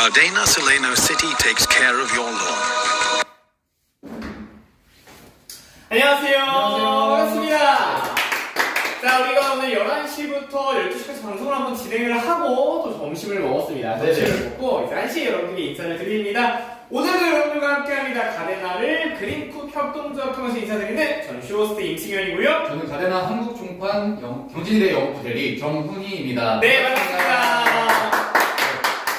Gardena Solano City takes care of your lawn. 안녕하세요. 안녕하세요. 반갑습니다. 자, 우리가 오늘 11시부터 12시까지 방송을 한번 진행을 하고 또 점심을 먹었습니다. 점심을 먹고 이제 1시에 여러분들께 인사를 드립니다. 오늘도 여러분들과 함께합니다. 가데나를 그린쿡 협동조합 통해서 인사드리는 저는 쇼호스트 임승현이고요. 저는 가데나 한국종판 경진대 영업부 대리 정훈이입니다. 네, 반갑습니다.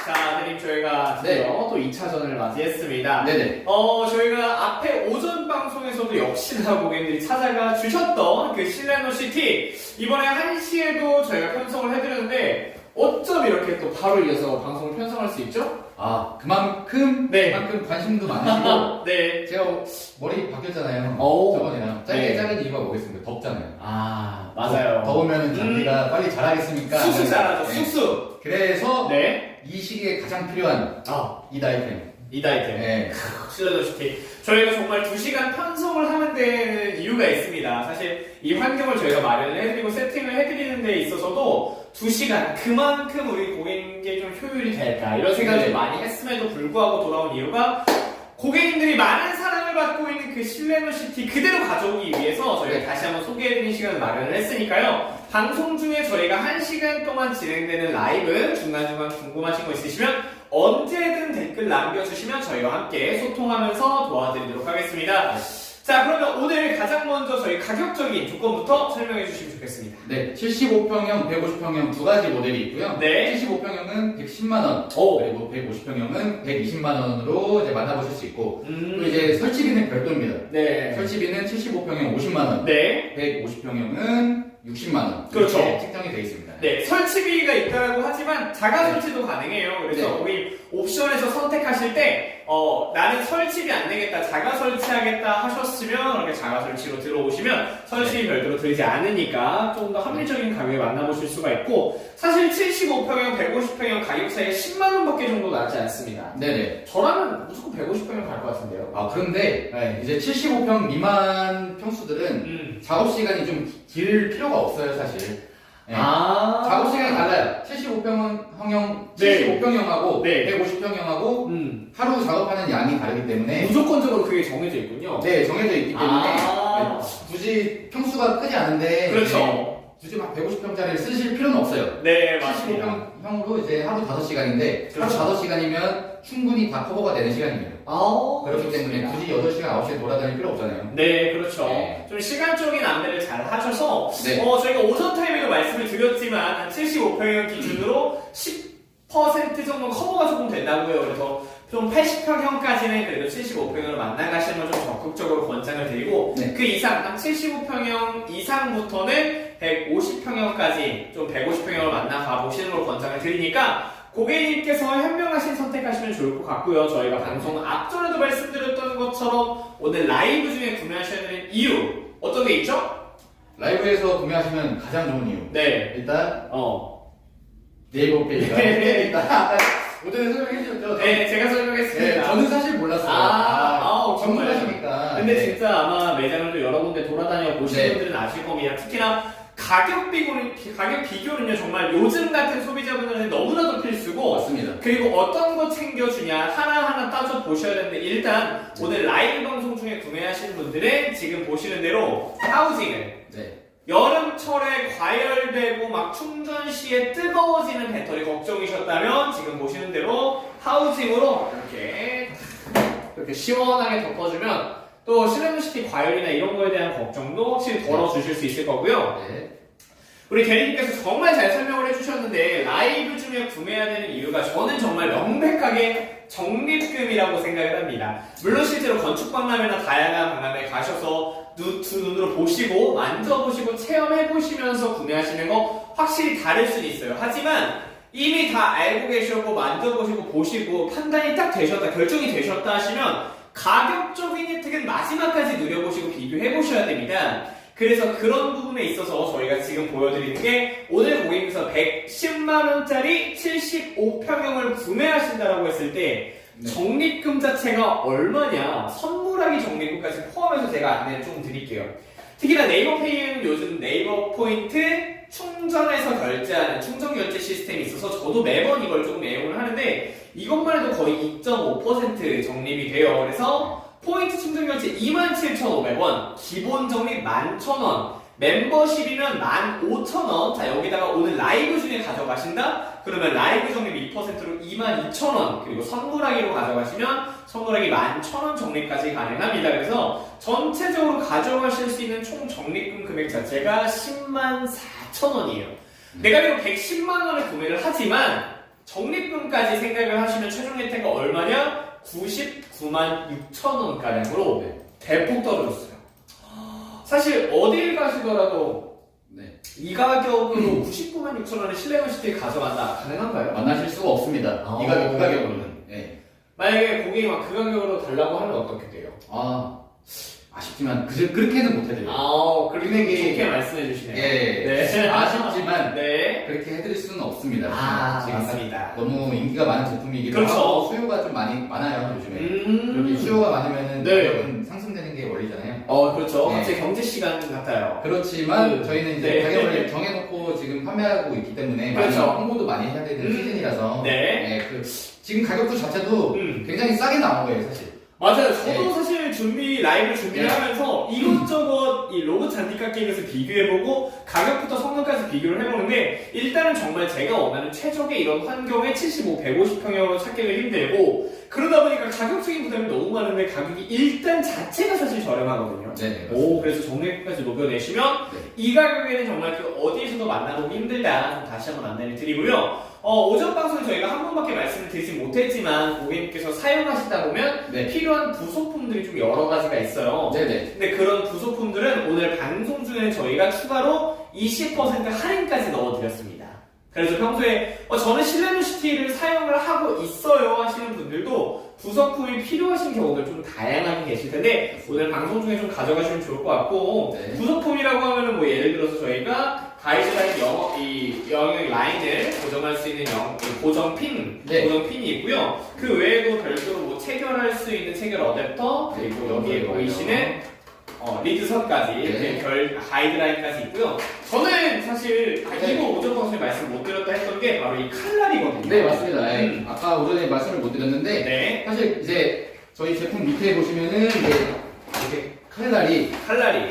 자, 대리님 저희가 드디어 네. 또 2차전을 맞이했습니다. 네네. 저희가 앞에 오전 방송에서도 역시나 고객님들이 찾아가 주셨던 그 실레노시티 이번에 1시에도 저희가 편성을 해드렸는데 어쩜 이렇게 또 바로 이어서 방송을 편성할 수 있죠? 아, 그만큼 관심도 많으시고 네. 제가 머리 바뀌었잖아요. 오. 저번이랑 짧게 네. 자른 이유가 뭐겠습니까? 덥잖아요. 아, 맞아요. 더우면 장비가 빨리 자라겠습니까? 쑥쑥 자라죠, 네. 쑥쑥. 그래서 네. 이 시기에 가장 필요한 이 아이템. 이다이템. 네. 실레노시티. 저희가 정말 2시간 편성을 하는 데는 이유가 있습니다. 사실 이 환경을 저희가 마련을 해드리고 세팅을 해드리는 데 있어서도 2시간 그만큼 우리 고객님께 좀 효율이 될까 이런 생각을 네. 좀 많이 했음에도 불구하고 돌아온 이유가 고객님들이 많은 사랑을 받고 있는 그 실레노시티 그대로 가져오기 위해서 저희가 네. 다시 한번 소개해드리는 시간을 마련을 했으니까요. 방송 중에 저희가 1시간 동안 진행되는 라이브 중간중간 궁금하신 거 있으시면 언제든 댓글 남겨주시면 저희와 함께 소통하면서 도와드리도록 하겠습니다. 자, 그러면 오늘 가장 먼저 저희 가격적인 조건부터 설명해 주시면 좋겠습니다. 네, 75평형, 150평형 두 가지 모델이 있고요. 네. 75평형은 110만원, 오. 그리고 150평형은 120만원으로 이제 만나보실 수 있고, 또 이제 이제 설치비는 별도입니다. 네. 설치비는 75평형 50만원, 네. 150평형은 60만원. 그렇죠. 이렇게 책정이 되어 있습니다. 네, 설치비가 있다고 하지만 자가 설치도 가능해요. 그래서 네. 거기 옵션에서 선택하실 때 나는 설치비 안 내겠다, 자가 설치하겠다 하셨으면 이렇게 자가 설치로 들어오시면 설치비 별도로 들지 않으니까 조금 더 합리적인 가격에 만나보실 수가 있고 사실 75평형, 150평형 가격 차이가 10만 원밖에 정도 나지 않습니다. 네네. 저라면 무조건 150평형 갈 것 같은데요. 아, 그런데 네. 이제 75평 미만 평수들은 작업시간이 좀 길 필요가 없어요, 사실. 네. 작업시간이 달라요. 75평형, 네. 75평형하고 네. 150평형하고 하루 작업하는 양이 다르기 때문에 무조건적으로 그게 정해져 있군요. 네, 정해져 있기 때문에 아. 네, 굳이 평수가 크지 않은데 그렇죠. 네, 굳이 막 150평짜리를 쓰실 필요는 없어요. 네, 맞습니다. 75평형으로 이제 하루 5시간인데 그렇죠. 하루 5시간이면 충분히 다 커버가 되는 시간입니다. 그렇기 때문에 굳이 8시간, 9시에 돌아다닐 필요 없잖아요. 네, 그렇죠. 네. 좀 시간적인 안내를 잘 하셔서 네. 저희가 오전 타임에도 말씀을 드렸지만 75평형 기준으로 10% 정도 커버가 조금 된다고요. 그래서 좀 80평형까지는 그래도 75평형으로 만나가시는 걸 좀 적극적으로 권장을 드리고 네. 그 이상 한 75평형 이상부터는 150평형까지 좀 150평형으로 만나가 보시는 걸 권장을 드리니까 고객님께서 현명하신 선택하시면 좋을 것 같고요. 저희가 방송 앞전에도 말씀드렸던 것처럼 오늘 라이브 중에 구매하셔야 되는 이유 어떤 게 있죠? 라이브에서 구매하시면 가장 좋은 이유. 네. 일단 네이버 페이지가 네. 일단 아까 오전에 설명해 주셨죠? 네, 제가 설명했습니다. 네, 저는 사실 몰랐어요. 정말. 전문가시니까. 근데 네. 진짜 아마 매장을 또 여러 군데 돌아다녀 보신 네. 분들은 아실 겁니다. 특히나 가격 비교는요 정말 요즘 같은 소비자분들한테 너무나도 필수고 맞습니다. 그리고 어떤 거 챙겨주냐 하나하나 따져 보셔야 되는데 일단 오늘 라이브 방송 중에 구매하시는 분들은 지금 보시는 대로 하우징을 네. 여름철에 과열되고 막 충전 시에 뜨거워지는 배터리 걱정이셨다면 지금 보시는 대로 하우징으로 이렇게 시원하게 덮어주면 또 실내노시티 과열이나 이런 거에 대한 걱정도 확실히 덜어주실 수 있을 거고요. 네. 우리 대리님께서 정말 잘 설명을 해주셨는데 라이브 중에 구매해야 되는 이유가 저는 정말 명백하게 적립금이라고 생각을 합니다. 물론 실제로 건축박람회나 다양한 박람회에 가셔서 두 눈으로 보시고 만져보시고 체험해보시면서 구매하시는 거 확실히 다를 수는 있어요. 하지만 이미 다 알고 계시고 만져보시고 보시고 판단이 딱 되셨다, 결정이 되셨다 하시면 가격적인 혜택은 마지막까지 누려보시고 비교해보셔야 됩니다. 그래서 그런 부분에 있어서 저희가 지금 보여드리는 게 오늘 고객님께서 110만원짜리 75평형을 구매하신다라고 했을 때 적립금 자체가 얼마냐, 선물하기 적립금까지 포함해서 제가 안내를 조금 드릴게요. 특히나 네이버페이는 요즘 네이버 포인트 충전해서 결제하는 충전 결제 시스템이 있어서 저도 매번 이걸 조금 애용을 하는데 이것만 해도 거의 2.5% 적립이 돼요. 그래서 포인트 충전 결제 27,500원, 기본 적립 11,000원, 멤버십이면 15,000원. 자, 여기다가 오늘 라이브 중에 가져가신다? 그러면 라이브 적립 2%로 22,000원. 그리고 선물하기로 가져가시면 선물하기 11,000원 적립까지 가능합니다. 그래서 전체적으로 가져가실 수 있는 총 적립금 금액 자체가 104,000원이에요. 내가 비록 110만원을 구매를 하지만 적립금까지 생각을 하시면 최종 혜택가 얼마냐? 99만 6천원 가량으로 대폭 떨어졌어요. 사실 어딜 가시더라도 네. 이 가격으로 99만 6천원의 실내건시티를 가져간다. 가능한가요? 만나실 수가 없습니다. 이 가격, 그 가격으로는. 네. 만약에 고객이 막 그 가격으로 달라고 하면 어떻게 돼요? 아쉽지만 그렇게는 못해드려요. 그렇게 금액이- 좋게 말씀해 주시네요. 예, 네. 아쉽지만 네. 그렇게 해드릴 수는 없습니다. 지금 맞습니다. 너무 인기가 많은 제품이기도 그렇죠. 하고 수요가 좀 많아요 요즘에. 이렇게 수요가 많으면은 네. 가격은 상승되는 게 원리잖아요. 그렇죠. 네. 갑자기 경제 시간 같아요. 그렇지만 저희는 이제 네. 가격을 정해놓고 지금 판매하고 있기 때문에 많이 그렇죠. 홍보도 많이 해야 되는 시즌이라서 네. 지금 가격도 자체도 굉장히 싸게 나온 거예요 사실. 맞아요. 저도 네. 사실 라이브 준비를 네. 하면서 이것저것 이 로봇 잔디깎 게임에서 비교해보고 가격부터 성능까지 비교를 해보는데 일단은 정말 제가 원하는 최적의 이런 환경에 75, 150평형으로 찾기가 힘들고 그러다 보니까 가격적인 부담이 너무 많은데 가격이 일단 자체가 사실 저렴하거든요. 네. 그래서 정리까지 녹여내시면 네. 이 가격에는 정말 그 어디에서도 만나보기 힘들다. 다시 한번 안내를 드리고요. 오전 방송에 저희가 한 번밖에 말씀을 드리지 못했지만 고객님께서 사용하시다 보면 네. 필요한 부속품들이 좀 여러 가지가 있어요. 네네. 근데 그런 부속품들은 오늘 방송 중에 저희가 추가로 20% 할인까지 넣어드렸습니다. 그래서 평소에 저는 실내노시티를 사용을 하고 있어요 하시는 분들도 부속품이 필요하신 경우들 좀 다양하게 계실 텐데 오늘 방송 중에 좀 가져가시면 좋을 것 같고 네. 부속품이라고 하면은 뭐 예를 들어서 저희가 가이드라인 영역 라인을 고정할 수 있는 고정 핀, 네. 고정 핀이 있고요. 그 외에도 별도로 뭐 체결할 수 있는 체결 어댑터 그리고 여기에 보이시는 리드선까지 네. 별 가이드라인까지 있고요. 저는 사실 네. 이거 오전 방송에 말씀 못 드렸다 했던 게 바로 이 칼날이거든요. 네 맞습니다. 아까 오전에 말씀을 못 드렸는데 네. 사실 이제 저희 제품 밑에 보시면은 이제 이렇게 칼날이 칼날이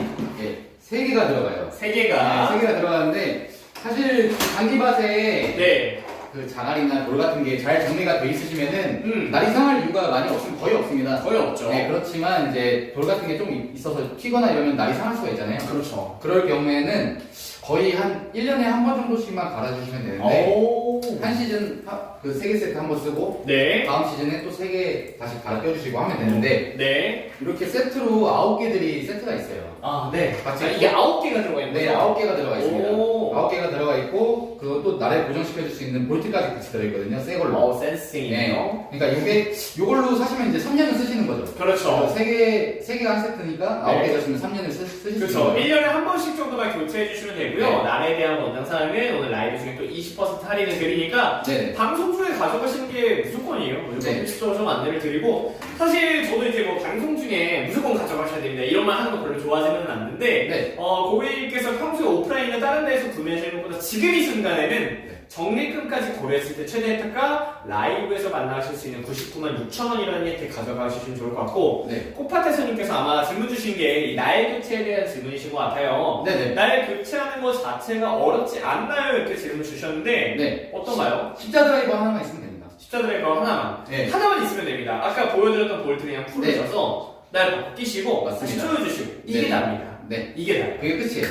3개가 들어가요. 3개가 3개가 들어가는데 사실 잔디밭에 네. 그 자갈이나 돌 같은 게 잘 정리가 돼 있으시면은 날이 상할 이유가 많이 없으면 거의 없습니다. 거의 없죠. 네, 그렇지만 이제 돌 같은 게 좀 있어서 튀거나 이러면 날이 상할 수가 있잖아요. 그렇죠. 그럴 경우에는 거의 한 1년에 한 번 정도씩만 갈아주시면 되는데 한 시즌 그 3개 세트 한 번 쓰고 네. 다음 시즌에 또 3개 다시 갈아 껴주시고 하면 되는데 네. 이렇게 세트로 9개들이 세트가 있어요. 네. 같이 이게 9개가 들어가 있는 네, 거죠? 9개가 들어가 있습니다. 오. 9개가 들어가 있고 그것도 날에 고정시켜줄 수 있는 볼트까지 같이 들어있거든요. 새 걸로. 센스팅이네요. 그러니까 이걸로 사시면 이제 3년을 쓰시는 거죠. 그렇죠. 3개가 한 세트니까 네. 9개 사시면 3년을 쓰실 수 있는 그렇죠. 거죠. 1년에 한 번씩 정도만 교체해 주시면 되고요. 네. 날에 대한 원장 사항은 오늘 라이브 중에 또 20% 할인을 드리니까 네. 방송 중에 가져가시는 게 무조건이에요. 무조건 네. 필수적으로 좀 안내를 드리고 사실 저도 이제 뭐 방송 중에 무조건 가져가셔야 됩니다. 이런 말 하는 거 별로 좋아하지는 않는데 네. 고객님께서 평소에 오프라인이나 다른 데에서 구매하시는 것보다 지금 이 순간에는 적립금까지 고려했을 때 최대 혜택가 라이브에서 만나실 수 있는 99만 6천원이라는 혜택 가져가시면 좋을 것 같고 네. 코파테서님께서 아마 질문 주신 게 이 날 교체에 대한 질문이신 것 같아요. 네네. 날 교체하는 것 자체가 어렵지 않나요? 이렇게 질문 주셨는데 네. 어떤가요? 십자 드라이버 하나만 있으면 됩니다. 십자 드라이버 하나만 네. 하나만 있으면 됩니다. 아까 보여드렸던 볼트 그냥 풀으셔서 날 끼시고 다시 맞습니다. 조여주시고 이게 네. 답니다. 네. 이게 답. 그게 끝이에요.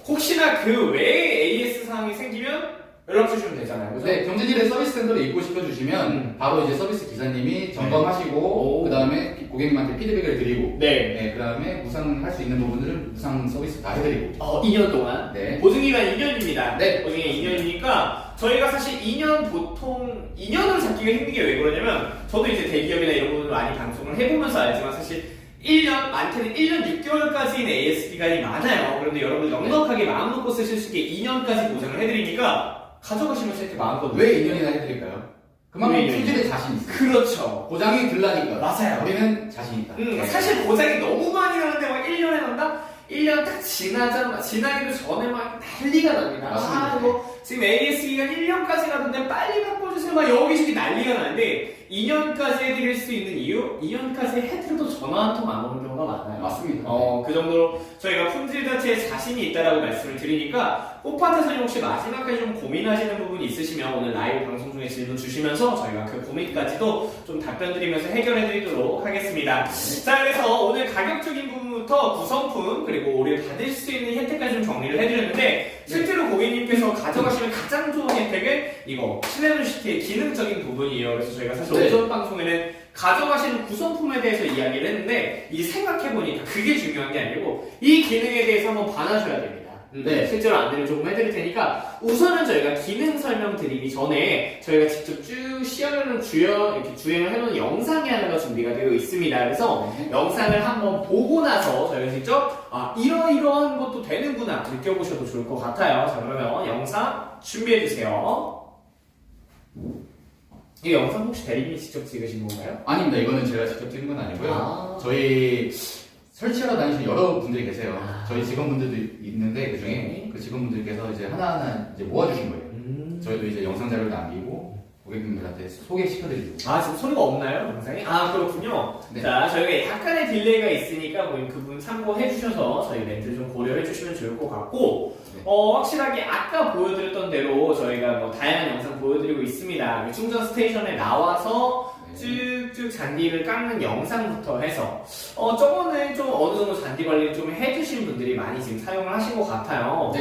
혹시나 그 외에 AS 사항이 생기면 연락 주시면 되잖아요. 그죠? 네, 경제질의 서비스 센터를 입고시켜 주시면 바로 이제 서비스 기사님이 점검하시고 네. 그 다음에 고객님한테 피드백을 드리고 네. 그 다음에 무상할 수 있는 부분들은 무상 서비스 다 해드리고 2년 동안. 네. 보증기간 2년입니다. 네. 보증기간 2년이니까 저희가 사실 2년 보통 2년으로 잡기가 힘든 게 왜 그러냐면 저도 이제 대기업이나 이런 부분을 많이 방송을 해보면서 알지만 사실 1년, 많게는 1년 6개월까지는 AS 기간이 많아요. 그런데 여러분 넉넉하게 마음 놓고 쓰실 수 있게 2년까지 보장을 해드리니까 가져가시면서 이렇게 마음껏 왜 2년이나 해드릴까요? 그만큼 왜 2년이요? 품질에 자신 있어요. 그렇죠. 고장이 들라니까 맞아요. 우리는 자신 있다. 네. 사실 고장이 너무 많이 나는데 막 1년에 난다? 1년 딱 지나기도 전에 막 난리가 납니다. 맞습니다. 지금 AS 기간 1년까지 가는데 빨리 바꿔주세요. 막 여기저기 난리가 나는데 2년까지 해드릴 수 있는 이유? 2년까지 해드려도 전화 한 통 안 오는 경우가 많아요. 맞습니다. 그 정도로 저희가 품질 자체에 자신이 있다라고 말씀을 드리니까 꽃밭에서 혹시 마지막까지 좀 고민하시는 부분이 있으시면 오늘 라이브 방송 중에 질문 주시면서 저희가 그 고민까지도 좀 답변 드리면서 해결해 드리도록 하겠습니다. 자, 그래서 오늘 가격적인 부분부터 구성품 그리고 우리 받을 수 있는 혜택까지 좀 정리를 해드렸는데 실제로 고객님께서 가져가시면 가장 좋은 혜택은 이거 실내노시티의 기능적인 부분이에요. 그래서 저희가 사실 오전 방송에는 가져가시는 구성품에 대해서 이야기를 했는데 이 생각해보니까 그게 중요한 게 아니고 이 기능에 대해서 한번 반하셔야 됩니다. 실제로 안내를 조금 해드릴 테니까 우선은 저희가 기능 설명 드리기 전에 저희가 직접 쭉 시연을 이렇게 주행을 해놓은 영상이 하나가 준비가 되어 있습니다. 그래서 영상을 한번 보고 나서 저희가 직접 이러이러한 것도 되는구나 느껴보셔도 좋을 것 같아요. 자, 그러면 영상 준비해주세요. 이 영상 혹시 대리님이 직접 찍으신 건가요? 아닙니다. 이거는 제가 직접 찍은 건 아니고요. 저희 설치하러 다니시는 여러분들이 계세요. 저희 직원분들도 있는데 그중에 그 직원분들께서 이제 하나하나 이제 모아주신 거예요. 저희도 이제 영상 자료를 남기고 고객님들한테 소개시켜드리고. 지금 소리가 없나요? 영상에? 그렇군요. 네. 자, 저희가 약간의 딜레이가 있으니까 그 부분 참고해 주셔서 저희 멘트 좀 고려해 주시면 좋을 것 같고 확실하게 아까 보여드렸던 대로 저희가 다양한 영상 보여드리고 있습니다. 충전 스테이션에 나와서 쭉쭉 잔디를 깎는 영상부터 해서 저거는 좀 어느 정도 잔디 관리를 좀 해주신 분들이 많이 지금 사용을 하신 것 같아요.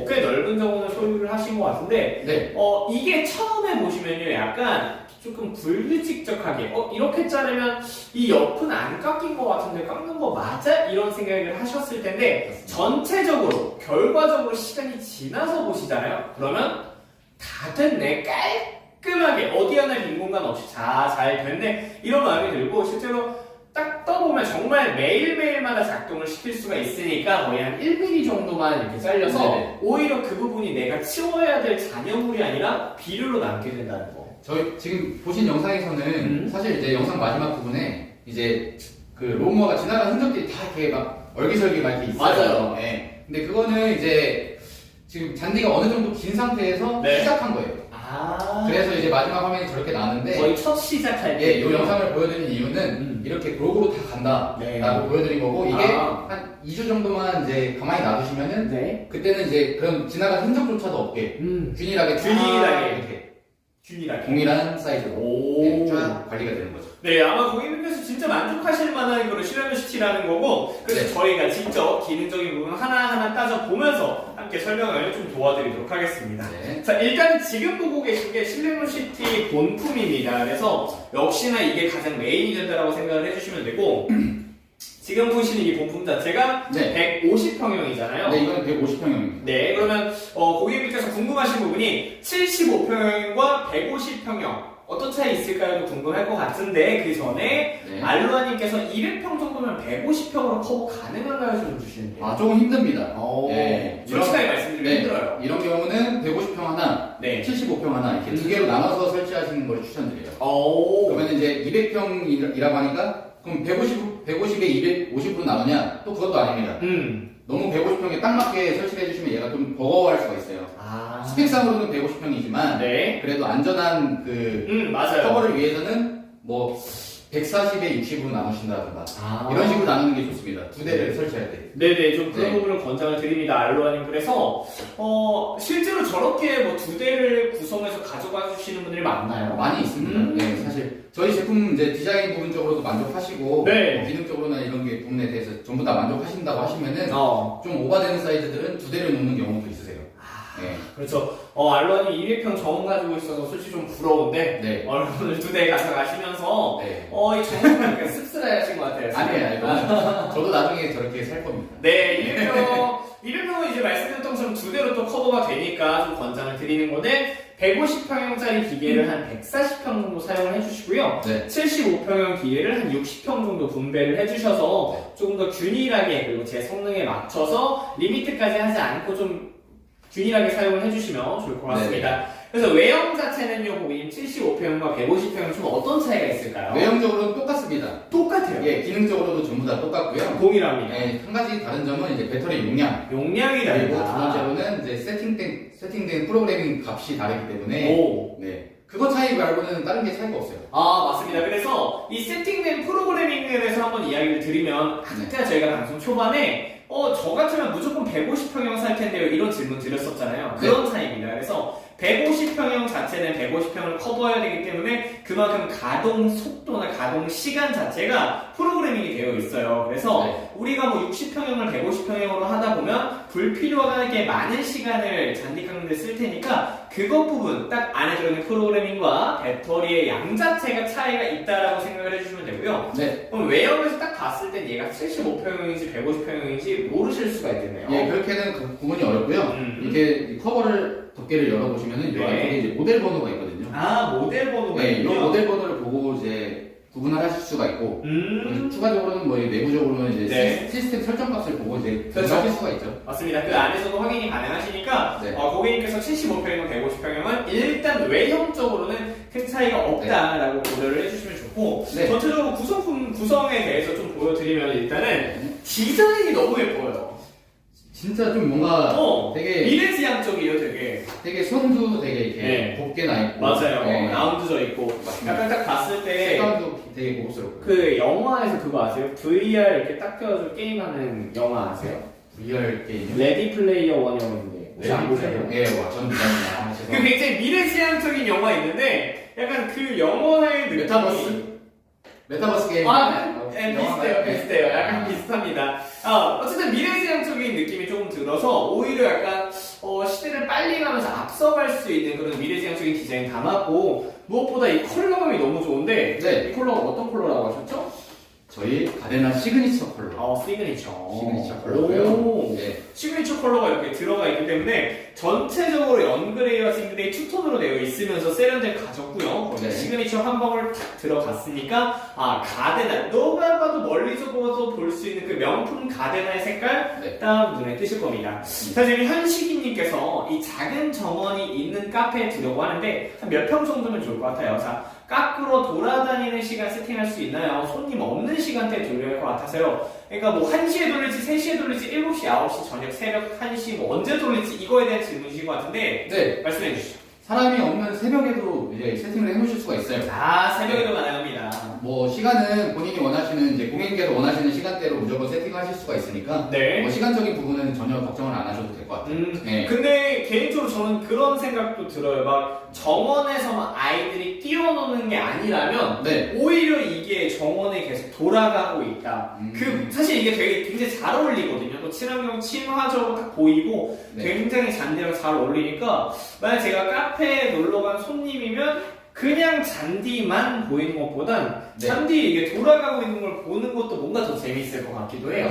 꽤 넓은 정원을 소유를 하신 것 같은데 이게 처음에 보시면요 약간 조금 불규칙적하게 이렇게 자르면 이 옆은 안 깎인 것 같은데 깎는 거 맞아? 이런 생각을 하셨을 텐데 전체적으로 결과적으로 시간이 지나서 보시잖아요. 그러면 다 됐네 깔끔하게 어디 하나 빈 공간 없이 잘 됐네 이런 마음이 들고 실제로 딱 떠보면 정말 매일매일마다 작동을 시킬 수가 있으니까 거의 한 1mm 정도만 이렇게 잘려서 오히려 그 부분이 내가 치워야 될 잔여물이 아니라 비료로 남게 된다는 거. 저희 지금 보신 영상에서는 사실 이제 영상 마지막 부분에 이제 그 로우머가 지나간 흔적들이 다 이렇게 막 얼기설기 막 이렇게 있어요. 맞아요. 근데 그거는 이제 지금 잔디가 어느 정도 긴 상태에서 시작한 거예요. 그래서 이제 마지막 화면이 저렇게 나는데 거의 첫 시작할 때 이 영상을 보여드린 이유는 이렇게 골고루 다 간다 라고 보여드린 거고 이게 한 2주 정도만 이제 가만히 놔두시면은 그때는 이제 그런 지나간 흔적조차도 없게 균일하게 이렇게 동일한 사이즈로 쫙 관리가 되는 거죠. 아마 고객님께서 진짜 만족하실 만한 이거를 실내노시티라는 거고 그래서 저희가 직접 기능적인 부분 하나하나 따져보면서 함께 설명을 좀 도와드리도록 하겠습니다. 자, 일단 지금 보고 계신 게 실내노시티 본품입니다. 그래서 역시나 이게 가장 메인이 된다고 생각을 해주시면 되고 지금 보시는 이 본품 자체가 150평형이잖아요. 이거는 150평형입니다. 그러면 고객님께서 궁금하신 부분이 75평형과 150평형 어떤 차이 있을까요? 궁금할 것 같은데 그 전에 알로아님께서 200평 정도면 150평으로 커버 가능한가요? 좀 주시는데요. 조금 힘듭니다. 솔직하게 말씀드리면 힘들어요. 이런 경우는 150평 하나, 75평 하나 이렇게 두 개로 나눠서 설치하시는 걸 추천드려요. 그러면 이제 200평이라고 하니까 그럼 150에 250으로 나누냐? 또 그것도 아닙니다. 너무 150평에 딱 맞게 설치를 해주시면 얘가 좀 버거워할 수가 있어요. 스펙상으로는 150평이지만 그래도 안전한 커버를 위해서는 뭐 140에 60으로 나누신다든가 이런 식으로 나누는 게 좋습니다. 두 대를 설치할 때. 좀 그런 부분을 권장을 드립니다. 알로아님. 그래서 실제로 저렇게 두 대를 구성해서 가져가 주시는 분들이 많나요? 많이 있습니다. 사실 저희 제품 이제 디자인 부분적으로도 만족하시고 기능적으로나 이런 게 부분에 대해서 전부 다 만족하신다고 하시면은 좀 오버되는 사이즈들은 두 대를 놓는 경우도 있으세요. 그렇죠. 알로아님 200평 정원 가지고 있어서 솔직히 좀 부러운데 오늘 두 대 가져가시면서 이 정원 약간 씁쓸해하신 것 같아요. 아니에요. 저도 나중에 저렇게 살 겁니다. 200평은 이제 말씀드렸던 것처럼 두 대로 또 커버가 되니까 좀 권장을 드리는 건데 150평형짜리 기계를 한 140평 정도 사용을 해주시고요. 75평형 기계를 한 60평 정도 분배를 해주셔서 조금 더 균일하게 그리고 제 성능에 맞춰서 리미트까지 하지 않고 좀 균일하게 사용을 해주시면 좋을 것 같습니다. 그래서 외형 자체는요, 고객님 75평형과 150평형 좀 어떤 차이가 있을까요? 외형적으로는 똑같습니다. 똑같아요. 예, 기능적으로도 전부 다 똑같고요. 동일합니다. 예, 한 가지 다른 점은 이제 배터리 용량. 용량이 그리고 두 다르다. 번째로는 이제 세팅된 프로그래밍 값이 다르기 때문에 오. 네. 그거 차이 말고는 다른 게 차이가 없어요. 아, 맞습니다. 그래서 이 세팅된 프로그래밍에 대해서 한번 이야기를 드리면, 그때 저희가 방송 초반에 저 같으면 무조건 150평형 살 텐데요. 이런 질문 드렸었잖아요. 그런 차이입니다. 그래서 150평형 자체는 150평을 커버해야 되기 때문에 그만큼 가동 속도나 가동 시간 자체가 프로그래밍이 되어 있어요. 그래서 네. 우리가 뭐 60평형을 150평형으로 하다 보면 불필요하게 많은 시간을 잔디 깎는 데 쓸 테니까 그것 부분 딱 안에 들어있는 프로그래밍과 배터리의 양 자체가 차이가 있다라고 생각을 해주시면 되고요. 네. 그럼 외형에서 딱 봤을 땐 얘가 75평형인지 150평형인지 모르실 수가 있겠네요. 예, 그렇게는 구분이 어렵고요. 이렇게 커버를 덮개를 열어보시면은 이 네. 안쪽에 이제 모델 번호가 있거든요. 아, 모델 번호가 네, 이 있군요. 모델 번호를 보고 이제 구분을 하실 수가 있고, 그래서 추가적으로는 뭐 내부적으로는 이제 네. 시스템 설정 값을 보고 이제 그렇죠. 구분하실 수가 있죠. 맞습니다. 그 안에서도 확인이 가능하시니까 네. 고객님께서 75평형, 150평형은 일단 외형적으로는 큰 차이가 없다라고 고려를 해주시면 좋고 네. 전체적으로 구성품 구성에 대해서 좀 보여드리면 일단은 네. 디자인이 너무 예뻐요. 진짜 좀 뭔가 되게 미래지향적이에요, 되게. 선도 되게 이렇게 네. 곱게 나 있고, 맞아요. 네. 라운드져 있고. 맞습니다. 약간 딱 봤을 때 색감도 되게 고급스럽고. 그 영화에서 그거 아세요? VR 이렇게 딱 껴가지고 게임하는 영화 아세요? VR 게임. 레디 플레이어 원 영화인데 혹시 안 보셨나요? 예, 와, 저는 못봤습니다. 그 굉장히 미래지향적인 영화 있는데 약간 그 영화의 느낌이 메타버스 게임. 네, 비슷해요. 약간 비슷합니다. 어쨌든 미래지향적인 느낌이 조금 들어서 오히려 약간 시대를 빨리 가면서 앞서갈 수 있는 그런 미래지향적인 디자인 담았고 무엇보다 이 컬러감이 너무 좋은데 네. 이 컬러가 어떤 컬러라고 하셨죠? 저희 가데나 시그니처 컬러. 시그니처 컬러고요. 오. 네. 시그니처 컬러가 이렇게 들어가 있기 때문에 전체적으로 연그레이와 싱그레이 투톤으로 되어 있으면서 세련된 가졌고요. 거기에 네. 시그니처 한 방울 탁 들어갔으니까 가데나 누가 봐도 멀리서 보아도 볼 수 있는 그 명품 가데나의 색깔 네. 딱 눈에 띄실 겁니다. 자, 지금 현식이님께서 이 작은 정원이 있는 카페에 두려고 하는데 한 몇 평 정도면 좋을 것 같아요. 자, 깎으로 돌아다니는 시간 세팅할 수 있나요? 손님 없는 시간대에 돌려야 할 것 같아서요. 그러니까 뭐 1시에 돌릴지 3시에 돌릴지 7시, 9시, 저녁, 새벽 1시 뭐 언제 돌릴지 이거에 대한 질문이신 것 같은데 네. 말씀해 주시죠. 사람이 없는 새벽에도 이제 세팅을 해놓으실 수가 있어요. 새벽에도 가능합니다. 뭐 시간은 본인이 원하시는 이제 고객님께서 원하시는 시간대로 무조건 세팅하실 수가 있으니까 네. 뭐 시간적인 부분은 전혀 걱정을 안 하셔도 될 것 같아요. 네. 근데 개인적으로 저는 그런 생각도 들어요. 막 정원에서만 아이들이 뛰어노는 게 아니라면 네. 오히려 이게 정원에 계속 돌아가고 있다. 사실 이게 되게 굉장히 잘 어울리거든요. 또 친환경 친화적으로 딱 보이고 네. 굉장히 잔디랑 잘 어울리니까 만약 제가 카페에 놀러 간 손님이면 그냥 잔디만 보이는 것보단 네. 잔디 이게 돌아가고 있는 걸 보는 것도 뭔가 더 재밌을 것 같기도 해요.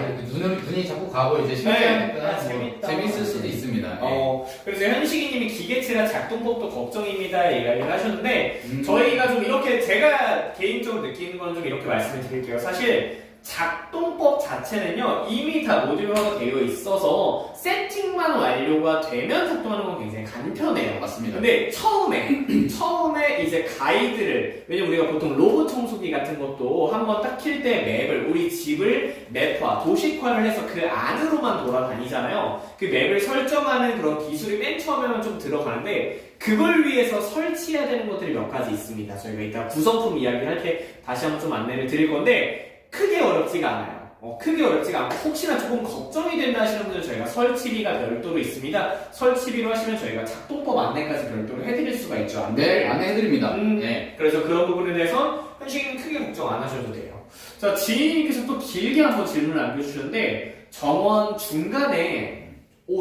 눈이 자꾸 가고 이제 신기하니까 재밌다. 재밌을 수도 있습니다. 네. 그래서 현식이님이 기계치라 작동법도 걱정입니다 이야기를 하셨는데 저희가 좀 이렇게 제가 개인적으로 느끼는 건 좀 이렇게 말씀을 드릴게요. 사실 작동법 자체는요 이미 다 모듈화가 되어 있어서 세팅만 완료가 되면 작동하는 건 굉장히 간편해요. 맞습니다. 근데 처음에 이제 가이드를 왜냐면 우리가 보통 로봇 청소기 같은 것도 한번 딱 킬 때 맵을 우리 집을 맵화, 도식화를 해서 그 안으로만 돌아다니잖아요. 그 맵을 설정하는 그런 기술이 맨 처음에는 좀 들어가는데 그걸 위해서 설치해야 되는 것들이 몇 가지 있습니다. 저희가 이따 구성품 이야기할 때 다시 한번 좀 안내를 드릴 건데 크게 어렵지가 않아요. 크게 어렵지가 않고 혹시나 조금 걱정이 된다 하시는 분들은 저희가 설치비가 별도로 있습니다. 설치비로 하시면 저희가 작동법 안내까지 별도로 해드릴 수가 있죠. 네, 안내해드립니다. 네. 그래서 그런 부분에 대해서 현식이는 크게 걱정 안 하셔도 돼요. 자, 지인님께서 또 길게 한번 질문을 남겨주셨는데 정원 중간에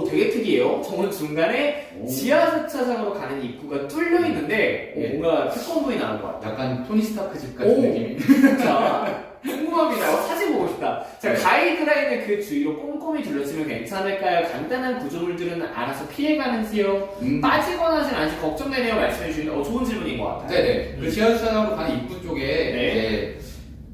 되게 특이해요. 정원 중간에 지하주차장으로 가는 입구가 뚫려 있는데 뭔가 특권부이 나올 것 같아요. 약간 토니 스타크 집 같은 느낌이. 자, 궁금합니다. 사진 보고 싶다. 자, 가이드라인을 그 주위로 꼼꼼히 둘러치면 괜찮을까요? 간단한 구조물들은 알아서 피해가는지요? 빠지거나 하진 않지 걱정되네요. 말씀해 주시는데 좋은 질문인 것 같아요. 네네. 그 지하주차장으로 가는 입구 쪽에 이제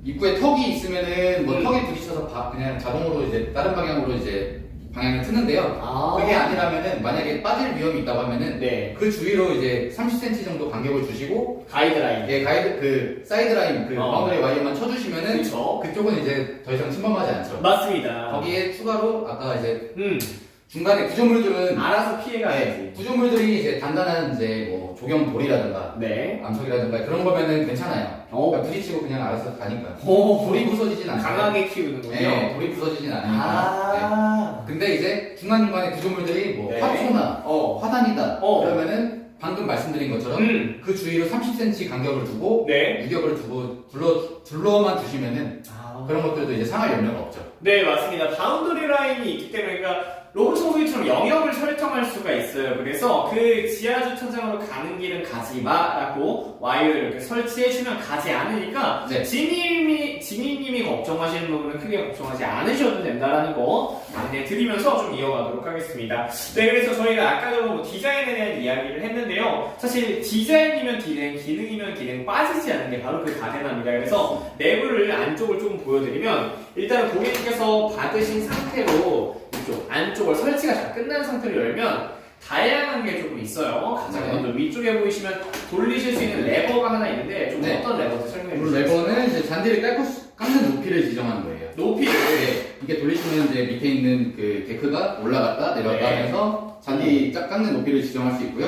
입구에 턱이 있으면은 뭐 턱에 부딪혀서 그냥 자동으로 이제 다른 방향으로 이제 방향을 트는데요. 그게 아니라면은 만약에 빠질 위험이 있다고 하면은 네. 그 주위로 이제 30cm 정도 간격을 주시고 가이드라인. 예, 가이드 그 사이드라인 그 바운더리 와이어만 쳐주시면은 그쵸. 그쪽은 이제 더 이상 침범하지 않죠. 맞습니다. 거기에 추가로 아까 이제 중간에 구조물들은 알아서 피해가야지. 네, 구조물들이 이제 단단한 이제 뭐 조경돌이라든가 네. 암석이라든가 그런 거면은 괜찮아요. 그러니까 부딪히고 그냥 알아서 가니까. 오. 돌이 부서지진 않아요. 강하게 키우는군요. 네, 돌이 부서지진 않으니까. 네. 근데 이제 중간중간에 구조물들이 뭐 네. 화초나 화단이다 그러면은 방금 말씀드린 것처럼 그 주위로 30cm 간격을 두고 네. 유격을 두고 둘러만 두시면은 그런 것들도 이제 상할 염려가 없죠. 네, 맞습니다. 바운더리 라인이 있기 때문에 그러니까 로봇 청소기처럼 영역을 설정할 수가 있어요. 그래서 그 지하 주차장으로 가는 길은 가지 마라고 와이어를 이렇게 설치해주면 가지 않으니까 네. 지니님이 걱정하시는 부분은 크게 걱정하지 않으셔도 된다라는 거 안내 드리면서 좀 이어가도록 하겠습니다. 네, 그래서 저희가 아까도 뭐 디자인에 대한 이야기를 했는데요. 사실 디자인이면 디자인, 기능이면 기능 빠지지 않는 게 바로 그 가데나입니다. 그래서 내부를 안쪽을 조금 보여드리면 일단 고객님께서 받으신 상태로 이쪽 안쪽을 설치가 다 끝난 상태로 열면 다양한 게 조금 있어요. 가장 먼저 위쪽에 보이시면 돌리실 수 있는 레버가 하나 있는데 좀 어떤 레버인지 설명해 주세요. 레버는 이제 잔디를 깎는 높이를 지정하는 거예요. 높이를? 네. 이게 돌리시면 이제 밑에 있는 그 데크가 올라갔다 내려갔다 하면서 잔디 깎는 높이를 지정할 수 있고요.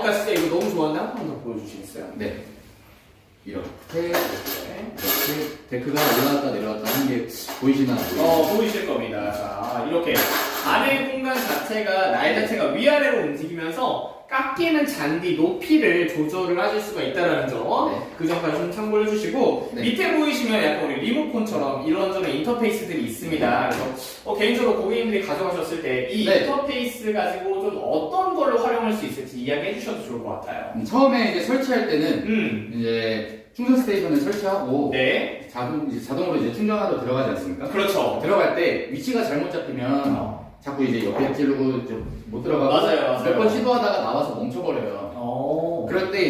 아까 진짜 이거 너무 좋았는데 한 번 더 보여주시겠어요? 네. 이렇게 데크가 올라갔다 내려갔다 하는 게 보이시나? 보이실 겁니다. 자, 이렇게 안의 공간 자체가 날 자체가 위아래로 움직이면서 깎이는 잔디 높이를 조절을 하실 수가 있다는 점. 네. 그 점까지 좀 참고해 주시고 네. 밑에 보이시면 약간 우리 리모컨처럼 이런저런 인터페이스들이 있습니다. 그래서 개인적으로 고객님들이 가져가셨을 때 이 네. 인터페이스 가지고 좀 어떤 걸로 활용할 수 있을지 이야기해 주셔도 좋을 것 같아요. 처음에 이제 설치할 때는 이제 충전 스테이션을 설치하고 네. 자동으로 이제 충전하러 들어가지 않습니까? 그렇죠. 들어갈 때 위치가 잘못 잡히면 자꾸 이제 옆에 찌르고 못 들어가고 맞아요. 몇 번 시도하다가 나와서 멈춰버려요. 그럴 때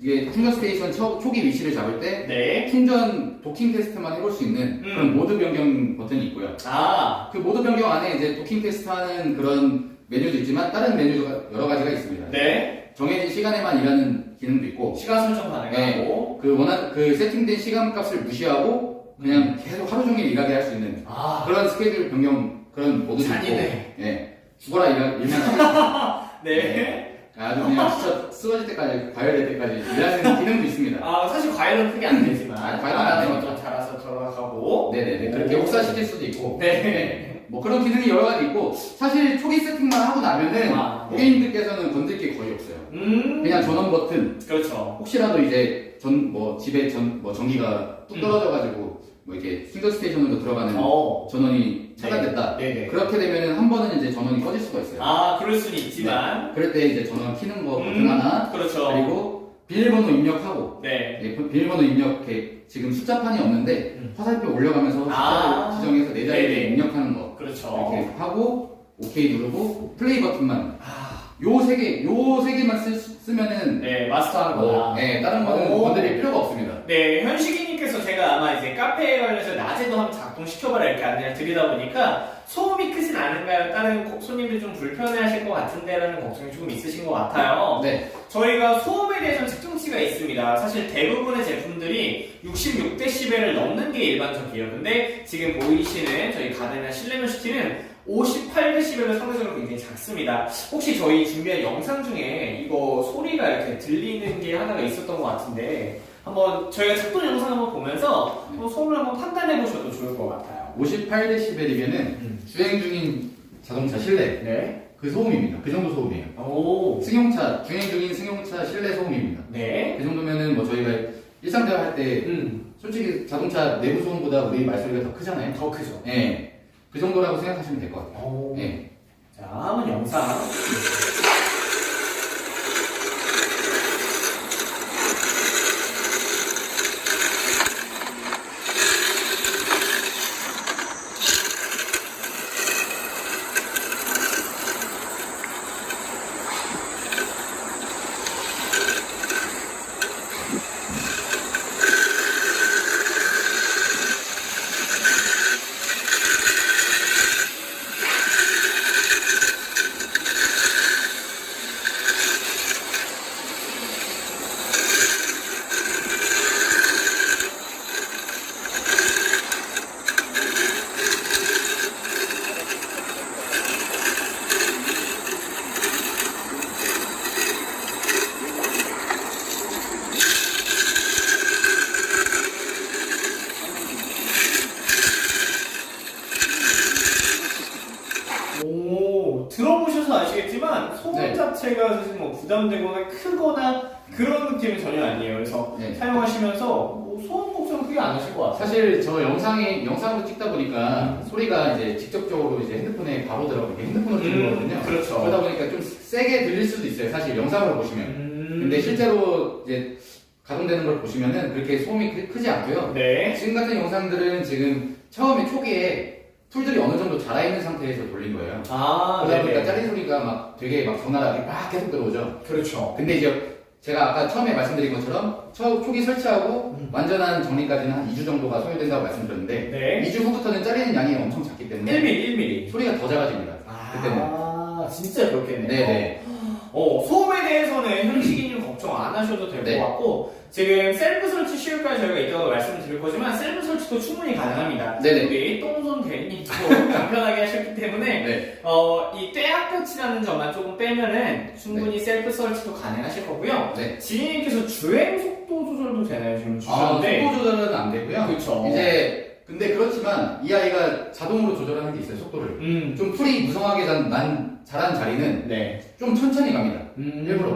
이게 충전 스테이션 초기 위치를 잡을 때 네. 충전 도킹 테스트만 해볼 수 있는 그런 모드 변경 버튼이 있고요. 그 모드 변경 안에 이제 도킹 테스트하는 그런 메뉴도 있지만 다른 메뉴가 여러 가지가 있습니다. 네. 정해진 시간에만 일하는 기능도 있고 시간 설정 가능하고 그 세팅된 시간값을 무시하고 그냥 계속 하루 종일 일하게 할 수 있는 그런 스케줄 변경 그런 모드도 잔인해. 있고 죽어라 일만 하겠습니다. 네. 아주 그냥 진짜 쓰러질 때까지 과열될 때까지 일하는 기능도 있습니다. 사실 과일은 크게 안 되지만 과일은 안 되니까. 좀 자라서 들어가고 네네네. 그렇게 혹사시킬 수도 있고 네. 뭐 그런 기능이 여러 가지 있고 사실 초기 세팅만 하고 나면은 고객님들께서는 건들 게 거의 없어요. 그냥 전원 버튼. 그렇죠. 혹시라도 이제 집에 전기가 뚝 떨어져가지고 뭐 이렇게 충전 스테이션으로 들어가는 전원이 차단됐다. 네네. 그렇게 되면은 한 번은 이제 전원이 꺼질 수가 있어요. 그럴 수는 있지만. 네. 그럴 때 이제 전원 켜는 거 버튼 하나. 그렇죠. 그리고 비밀번호 입력하고. 네. 비밀번호 입력 지금 숫자판이 없는데 화살표 올려가면서 숫자를 지정해서 내 자리에 입력하는 거. 그렇죠. 이렇게 하고 오케이 누르고 플레이 버튼만. 요 세 개만 쓰면은 마스터하는 거다. 다른 거는 건드릴 필요가 없습니다. 네, 현식이님께서 제가 아마 이제 카페에 관련해서 낮에도 한번 작동시켜봐라 이렇게 안내를 드리다 보니까 소음이 크진 않은가요? 다른 손님들이 좀 불편해하실 것 같은데라는 걱정이 조금 있으신 것 같아요. 네. 저희가 소음에 대해서는 측정치가 있습니다. 사실 대부분의 제품들이 66dB를 넘는 게 일반적이에요. 근데 지금 보이시는 저희 가데나 실내면 시티는 58dB를 상대적으로 굉장히 작습니다. 혹시 저희 준비한 영상 중에 이거 소리가 이렇게 들리는 게 하나가 있었던 것 같은데 한번 저희가 작동 영상 한번 보면서 소음을 한번 판단해 보셔도 좋을 것 같아요. 58dB이면은 주행 중인 자동차 실내 그 소음입니다. 그 정도 소음이에요. 승용차 주행 중인 승용차 실내 소음입니다. 네. 그 정도면은 뭐 저희가 일상 대화 할 때 솔직히 자동차 내부 소음보다 우리 말소리가 더 크잖아요. 더 크죠. 네. 그 정도라고 생각하시면 될 것 같아요. 자, 한번 영상. 자체가 사실 뭐 부담되거나 크거나 그런 느낌은 전혀 아니에요. 그래서 네. 사용하시면서 뭐 소음 걱정 크게 안 하실 것 같아요. 사실 저 영상으로 찍다 보니까 소리가 이제 직접적으로 이제 핸드폰에 바로 들어가고 핸드폰으로 듣는 거거든요. 그렇죠. 그러다 보니까 좀 세게 들릴 수도 있어요. 사실 영상으로 보시면. 근데 실제로 이제 가동되는 걸 보시면은 그렇게 소음이 크지 않고요. 네. 지금 같은 영상들은 지금 처음에 초기에 풀들이 어느 정도 자라있는 상태에서 돌린 거예요. 아, 그러다 네네. 보니까 짜리 소리가 막 되게 막 적나라하게 막 계속 들어오죠. 그렇죠. 근데 이제 제가 아까 처음에 말씀드린 것처럼 초기 설치하고 완전한 정리까지는 한 2주 정도가 소요된다고 말씀드렸는데 네. 2주 후부터는 잘리는 양이 엄청 작기 때문에 1mm. 소리가 더 작아집니다. 그때는. 아, 진짜 그렇겠네요. 네네. 소음에 대해서는 현식이님 걱정 안 하셔도 될 것 네. 같고, 지금 셀프 설치 쉬울까지 저희가 이따가 말씀을 드릴 거지만, 셀프 설치도 충분히 가능합니다. 네네. 우리 똥손 대리님도 간편하게 하셨기 때문에, 네. 이 떼약볕이라는 점만 조금 빼면은 충분히 셀프 설치도 가능하실 거고요. 네. 지인님께서 주행 속도 조절도 되나요? 지금 아, 주셨는데. 속도 조절은 안 되고요. 그쵸. 이제 근데 그렇지만 이 아이가 자동으로 조절하는 게 있어요. 속도를. 좀 풀이 무성하게 자란 자리는 네. 좀 천천히 갑니다. 일부러.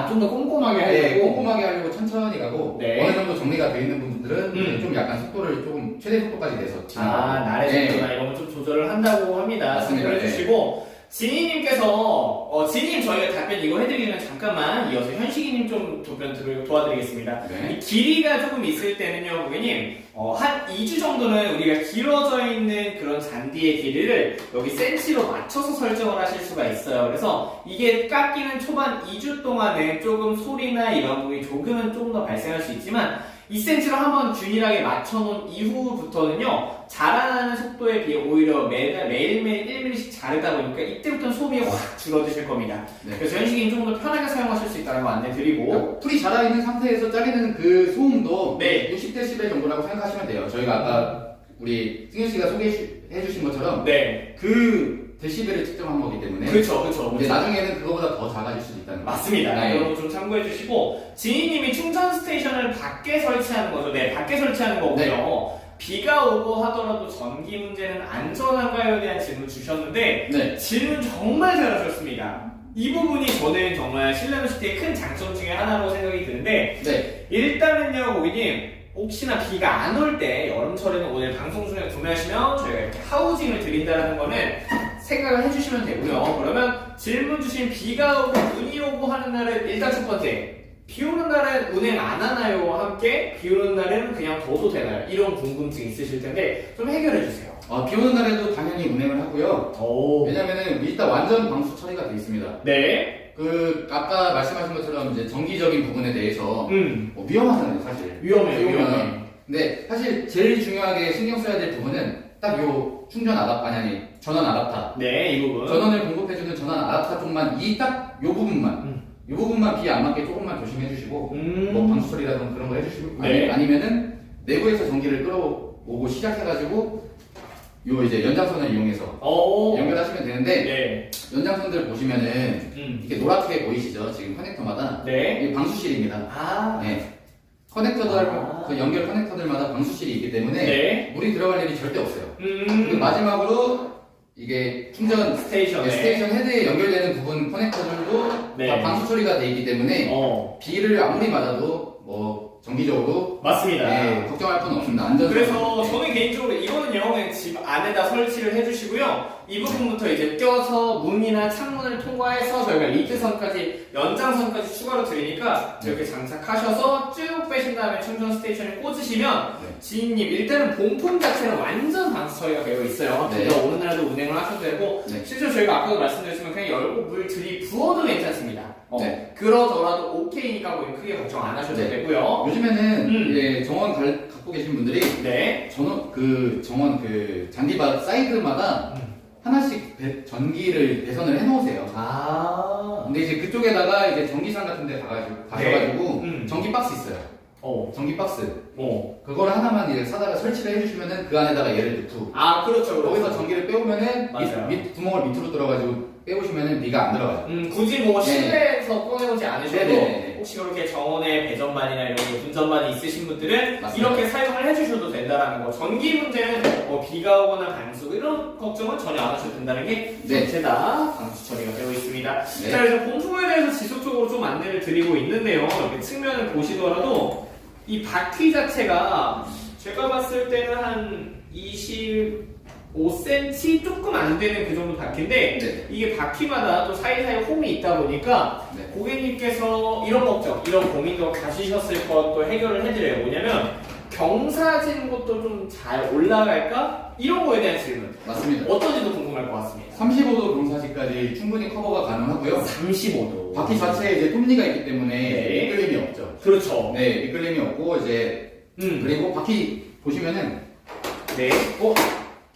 좀 더 꼼꼼하게 네, 하려고. 꼼꼼하게 하려고 천천히 가고 네. 어느 정도 정리가 되어 있는 분들은 좀 약간 속도를 조금 최대 속도까지 내서 날의 네. 속도나 이런 거 좀 조절을 한다고 합니다. 맞습니다. 참고해 주시고 지니님께서 지니님 저희가 답변 이거 해드리면 잠깐만 이어서 현식이님 좀 답변 도와드리겠습니다. 네. 이 길이가 조금 있을 때는요, 고객님 한 2주 정도는 우리가 길어져 있는 그런 잔디의 길이를 여기 센치로 맞춰서 설정을 하실 수가 있어요. 그래서 이게 깎이는 초반 2주 동안은 조금 소리나 이런 부분이 조금은 조금 더 발생할 수 있지만 2cm로 한번 균일하게 맞춰놓은 이후부터는요, 자라나는 속도에 비해 오히려 매일매일 1mm씩 자르다 보니까 이때부터는 소음이 확 줄어드실 겁니다. 네. 그래서 현식이 좀 더 편하게 사용하실 수 있다는 거 안내 드리고. 풀이 자라있는 상태에서 잘리는 그 소음도 네. 60dB 정도라고 생각하시면 돼요. 저희가 아까 우리 승현 씨가 소개해 주신 것처럼 네. 그 데시벨을 측정한 거기 때문에 그쵸. 근데 나중에는 그거보다 더 작아질 수도 있다는 거예요. 맞습니다. 네. 이런 거 좀 참고해 주시고, 지인님이 충전 스테이션을 밖에 설치하는 거죠. 네, 밖에 설치하는 거고요. 비가 오고 하더라도 전기 문제는 안전한가요에 대한 질문 주셨는데, 네. 질문 정말 잘하셨습니다. 이 부분이 저는 정말 실내노시티의 큰 장점 중에 하나로 생각이 드는데, 네. 일단은요, 고객님, 혹시나 비가 안 올 때, 여름철에는 오늘 방송 중에 구매하시면 저희가 이렇게 하우징을 드린다는 거는 생각을 해주시면 되고요. 그러면 질문 주신 비가 오고 눈이 오고 하는 날은 일단 첫 번째, 비 오는 날은 운행 안 하나요? 함께 비 오는 날은 그냥 둬도 되나요? 이런 궁금증 있으실 텐데 좀 해결해 주세요. 비 오는 날에도 당연히 운행을 하고요. 왜냐면은 일단 완전 방수 처리가 되어 있습니다. 네. 아까 말씀하신 것처럼 이제 정기적인 부분에 대해서 위험하잖아요, 사실. 위험해. 근데 사실 제일 중요하게 신경 써야 될 부분은 딱 요 전원 아답터. 네, 이 부분. 전원을 공급해주는 전원 아답터 쪽만 요 부분만 비 안 맞게 조금만 조심해 주시고 뭐 방수 처리라든가 그런 거 해주시고 네. 아니면은 내부에서 전기를 끌어오고 시작해가지고 요 이제 연장선을 이용해서 연결하시면 되는데 네. 연장선들 보시면은 이렇게 노랗게 보이시죠? 지금 커넥터마다 네. 이게 방수실입니다. 네. 그 연결 커넥터들마다 방수실이 있기 때문에 네. 물이 들어갈 일이 절대 없어요. 그리고 마지막으로 이게 충전 스테이션 헤드에 연결되는 부분 커넥터들도 네. 다 방수 처리가 돼 있기 때문에 비를 아무리 맞아도 뭐 정기적으로 맞습니다. 네, 걱정할 건 없습니다. 안전. 그래서 저는 개인적으로 이거는요, 그냥 집 안에다 설치를 해주시고요. 이 부분부터 이제 껴서 문이나 창문을 통과해서 저희가 리드선까지, 연장선까지 추가로 드리니까 이렇게 장착하셔서 쭉 빼신 다음에 충전 스테이션에 꽂으시면 지인님 일단은 본품 자체는 완전 방수 처리가 되어 있어요. 네. 비가 오는 날도 운행을 하셔도 되고 네. 실제로 저희가 아까도 말씀드렸지만 그냥 열고 물 들이부어도 괜찮습니다. 네. 그러더라도 오케이니까 뭐 크게 걱정 안 하셔도 네. 되고요. 요즘에는 이제 정원 갖고 계신 분들이 네. 정원 잔디밭 사이드마다 하나씩 전기를 배선을 해놓으세요. 근데 이제 그쪽에다가 이제 전기상 같은 데 가셔가지고 전기 박스 있어요. 전기 박스. 그걸 하나만 이제 사다가 설치를 해주시면은 그 안에다가 얘를 넣고. 그렇죠. 거기서 전기를 빼오면은 맞아요. 구멍을 밑으로 뚫어가지고 빼보시면은 비가 안 들어가요. 굳이 뭐 실내에서 꺼내오지 않으셔도 혹시 그렇게 정원에 배전반이나 이런 거 분전반이 있으신 분들은 맞습니다. 이렇게 사용을 해주셔도 된다라는 거. 전기 문제는 뭐 비가 오거나 강수 이런 걱정은 전혀 안 하셔도 된다는 게 전체 다 방수 처리가 되어 있습니다. 네. 자, 그래서 본품에 대해서 지속적으로 좀 안내를 드리고 있는데요. 이렇게 측면을 보시더라도 이 바퀴 자체가 제가 봤을 때는 한 25cm 조금 안 되는 그 정도 바퀴인데 네. 이게 바퀴마다 또 사이사이 홈이 있다 보니까 네. 고객님께서 이런 걱정, 이런 고민도 가지셨을 것도 해결을 해드려요. 뭐냐면 경사진 곳도 좀 잘 올라갈까? 이런 거에 대한 질문. 맞습니다. 어떤지도 궁금할 것 같습니다. 35도 경사지까지 충분히 커버가 가능하고요. 35도. 바퀴 자체에 이제 톱니가 있기 때문에 네. 미끌림이 없죠. 그렇죠. 네, 미끌림이 없고 이제 그리고 바퀴 보시면은 네.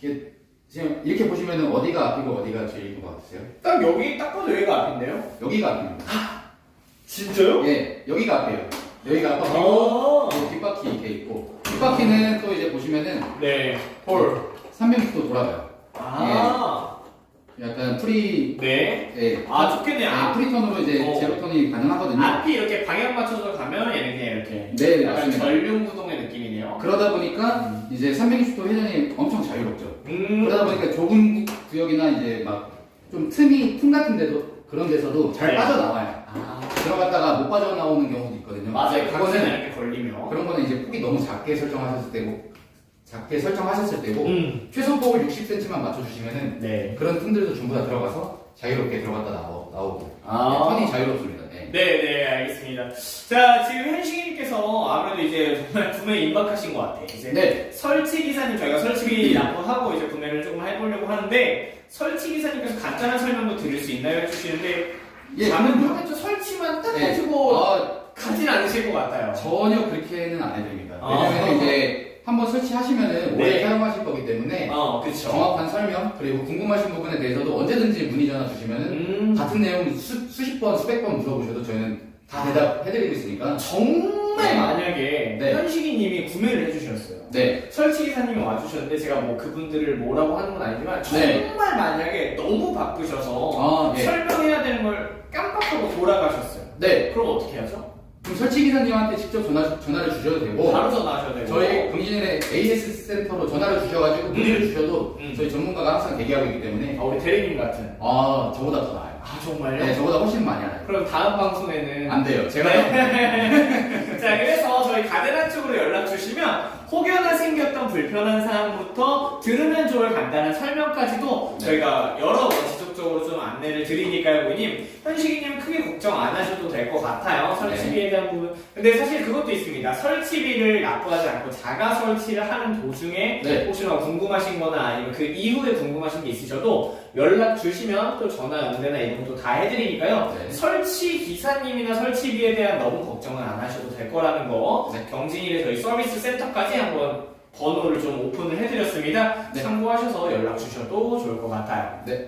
이렇게 지금 이렇게 보시면은 어디가 앞이고 어디가 뒤일 것 같으세요? 딱 여기 딱 봐도 여기가 앞인데요? 여기가 앞입니다. 진짜요? 예, 여기가 앞이에요. 여기가 앞바퀴고 뒷바퀴 이렇게 있고 뒷바퀴는 또 이제 보시면은 네. 홀. 360도 돌아가요. 약간 프리 네. 예, 아, 좋겠네요. 프리턴으로 이제 어. 제로턴이 가능하거든요. 앞이 이렇게 방향 맞춰서 가면 얘는 그냥 이렇게. 네, 약간 맞습니다. 전륜 구동의 느낌이네요. 그러다 보니까 이제 360도 회전이 엄청 자유롭죠. 음. 그러다 보니까 좁은 구역이나 이제 막 좀 틈 같은 데도 그런 데서도 잘 네. 빠져나와요. 아, 들어갔다가 못 빠져나오는 경우도 있거든요. 맞아요. 그거는 그거는 이렇게 걸리면. 그런 거는 이제 폭이 너무 작게 설정하셨을 때고 최소폭을 60cm만 맞춰주시면은 네. 그런 틈들도 전부 다 들어가서 자유롭게 들어갔다 나오고 아. 턴이 자유롭습니다. 네. 네, 알겠습니다. 자, 지금 현식님께서 아무래도 이제 정말 구매에 임박하신 것 같아요. 이제 네. 설치 기사님 저희가 설치비 납부하고 이제 구매를 조금 해보려고 하는데 설치 기사님께서 간단한 설명도 드릴 수 있나요? 해주시는데 예, 저는 그럼요. 하겠죠. 설치만 딱 네. 해주고 아, 가진 않으실 것 같아요. 전혀 그렇게는 안 해드립니다. 아. 왜냐면 이제 한번 설치하시면은 오래 네. 사용하실 거기 때문에 그쵸. 정확한 설명 그리고 궁금하신 부분에 대해서도 언제든지 문의 전화 주시면은 같은 내용 수십 번 수백 번 물어보셔도 저희는 다 대답해드리고 있으니까 정말 네. 만약에 네. 현식이님이 구매를 해주셨어요. 네. 설치 기사님이 와주셨는데 제가 뭐 그분들을 뭐라고 하는 건 아니지만 네. 정말 만약에 너무 바쁘셔서 아, 예. 설명해야 되는 걸 깜빡하고 돌아가셨어요. 네. 그럼 어떻게 하죠? 그럼 설치 기사님한테 직접 전화를 주셔도 되고 바로 전화하셔야 되고. 저희 공진의 AS 센터로 전화를 주셔가지고 문의를 주셔도 저희 전문가가 항상 대기하고 있기 때문에 우리 대리님 같은. 저보다 더 나아요. 아 정말요? 네, 저보다 훨씬 많이 알아요. 그럼 다음 방송에는 안 돼요. 제가 자, 그래서 저희 가데나 쪽으로 연락 주시면 혹여나 생겼던 불편한 사항부터 들으면 좋을 간단한 설명까지도 네. 저희가 여러 번 지속적으로 좀 안내를 드리니까요, 고객님. 현식이님 크게 걱정 안 하셔도 될 것 같아요. 설치비에 대한 부분. 근데 사실 그것도 있습니다. 설치비를 납부하지 않고 자가 설치를 하는 도중에 네. 혹시나 궁금하신 거나 아니면 그 이후에 궁금하신 게 있으셔도 연락 주시면 또 전화 연대나 이런 것도 다 해드리니까요. 네. 설치 기사님이나 설치비에 대한 너무 걱정은 안 하셔도 될 거라는 거. 네. 경진일의 저희 서비스 센터까지 한번 번호를 좀 오픈을 해드렸습니다. 네. 참고하셔서 연락 주셔도 좋을 것 같아요. 네.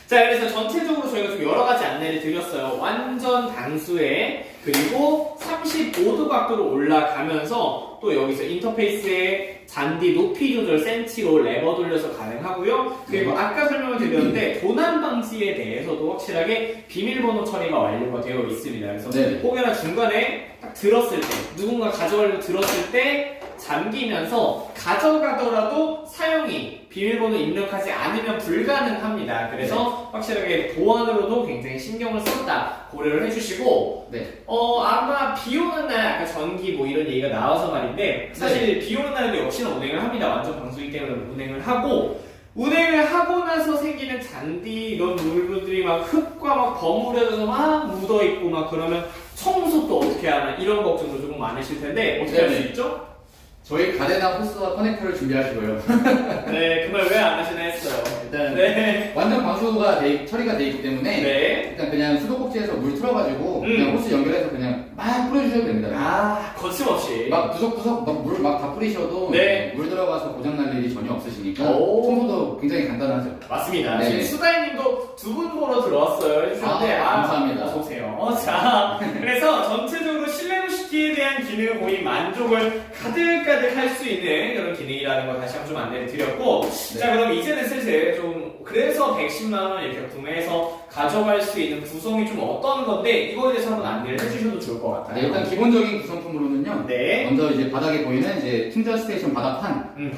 자, 그래서 전체적으로 저희가 좀 여러 가지 안내를 드렸어요. 완전 방수에 그리고 35도 각도로 올라가면서 또 여기서 인터페이스에 잔디 높이 조절 센치로 레버 돌려서 가능하고요. 그리고 아까 설명을 드렸는데 도난 방지에 대해서도 확실하게 비밀번호 처리가 완료가 되어 있습니다. 그래서 네. 혹여나 중간에 딱 들었을 때 누군가 가져가려고 들었을 때 잠기면서 가져가더라도 사용이 비밀번호 입력하지 않으면 불가능합니다. 그래서 확실하게 보안으로도 굉장히 신경을 썼다 고려를 해주시고 네. 아마 비 오는 날 아까 전기 뭐 이런 얘기가 나와서 말인데 사실 비 오는 날도 역시나 운행을 합니다. 완전 방수기 때문에 운행을 하고 나서 생기는 잔디 이런 물들이 막 흙과 막 버무려져서 막 묻어있고 막 그러면 청소 또 어떻게 하나 이런 걱정도 조금 많으실 텐데 어떻게 할 수 네네. 있죠? 저희 가데나 호스와 커넥터를 준비하시고요. 네, 그 말 왜 안 하시나 했어요. 일단 네. 완전 방수가 처리가 돼 있기 때문에 네. 일단 그냥 수도꼭지에서 물 틀어가지고 그냥 호스 연결해서 그냥 막 뿌려주셔도 됩니다. 아, 거침없이. 막 구석구석 물 막 다 뿌리셔도 네. 물 들어가서 고장날 일이 전혀 없으시니까 오. 청소도 굉장히 간단하죠. 맞습니다. 네. 지금 수다이님도 두 분 보러 들어왔어요. 해주셨는데, 감사합니다. 어서오세요. 자, 그래서 전체적으로 실내로 키에 대한 기능을 거의 만족을 가득가득 할 수 있는 그런 기능이라는 걸 다시 한번 좀 안내를 드렸고 네. 자 그럼 이제는 슬슬 좀 그래서 110만원 이렇게 구매해서 가져갈 수 있는 구성이 좀 어떤 건데 이거에 대해서 한번 안내를 해주셔도 좋을 것 같아요. 네, 일단 기본적인 구성품으로는요. 네. 먼저 이제 바닥에 보이는 이제 충전 스테이션 바닥판.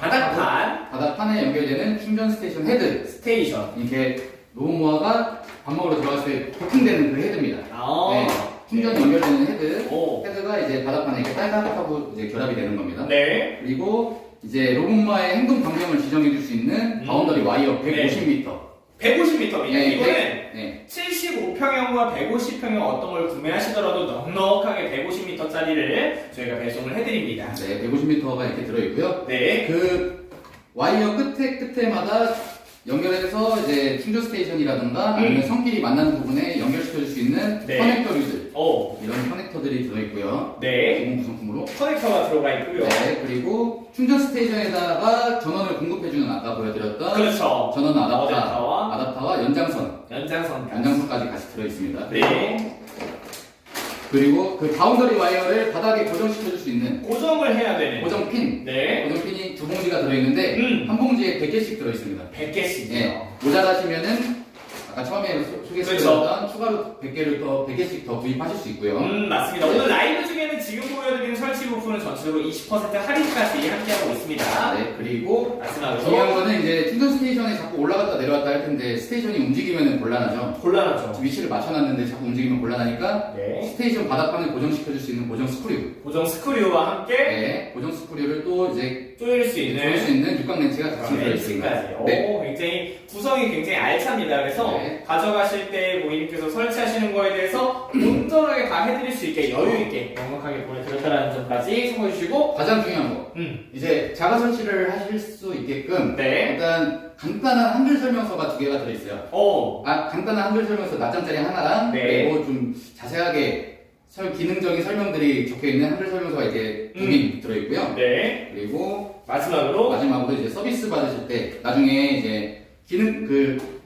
바닥판에 연결되는 충전 스테이션 헤드. 스테이션. 이렇게 노무아가 밥 먹으러 들어갔을 때 도킹되는 그 헤드입니다. 아. 네, 충전 연결되는 헤드. 오. 헤드가 이제 바닥판에 이렇게 딸깍하고 이제 결합이 되는 겁니다. 네. 그리고 이제 로봇마의 행동 반경을 지정해 줄 수 있는 바운더리 와이어 150m. 150m입니다. 네, 이거는 네. 75평형과 150평형 어떤 걸 구매하시더라도 넉넉하게 150m짜리를 저희가 배송을 해드립니다. 네, 150m가 이렇게 들어있고요. 네. 그 와이어 끝에마다 연결해서 이제 충전 스테이션이라든가 아니면 선끼리 만나는 부분에 연결시켜줄 수 있는 네. 커넥터류들. 오. 이런 커넥터들이 들어있고요. 네. 기본 구성품으로. 커넥터가 들어가 있고요. 네, 그리고 충전 스테이션에다가 전원을 공급해주는 아까 보여드렸던 그렇죠. 전원 어댑터와 아답터와 연장선까지 연장선까지. 같이 들어있습니다. 네. 그리고 그 바운더리 와이어를 바닥에 고정시켜줄 수 있는 고정을 해야 되는. 고정핀. 네. 고정핀이 두 봉지가 들어있는데 한 봉지에 100개씩 들어있습니다. 100개씩이요. 네. 모자라시면은 아까 처음에 소개해드렸던 추가로 100개씩 더 구입하실 수 있고요. 맞습니다. 오늘 라이브 중에는 지금 보여드리는 설치 부품은 전체적으로 20% 할인까지 함께하고 있습니다. 네. 그리고 마지막으로 중요한 거는 이제 충전 스테이션에 자꾸 올라갔다 내려왔다 할 텐데 스테이션이 움직이면 곤란하죠. 곤란하죠. 위치를 맞춰놨는데 자꾸 움직이면 곤란하니까 네. 스테이션 바닥판을 고정시켜줄 수 있는 고정 스크류. 고정 스크류와 함께 네. 고정 스크류를 또 이제 조일 수 조일 수 있는 있는 육각 렌치가 같이 들어있습니다. 렌치까지. 네. 오, 굉장히 구성이 굉장히 알찹니다. 그래서 네. 가져가실 때 고객님께서 설치하시는 거에 대해서 온전하게 다 해드릴 수 있게 여유 있게 넉넉하게 보내드렸다는 점까지 참고해 주시고 가장 중요한 거. 이제 자가 설치를 하실 수 있게끔 네. 일단 간단한 한글 설명서가 두 개가 들어있어요. 오. 간단한 한글 설명서 낮장짜리 하나랑 네. 그리고 좀 자세하게 기능적인 설명들이 적혀있는 한글 설명서가 이렇게 두 개 들어있고요. 네. 그리고 마지막으로 이제 서비스 받으실 때 나중에 이제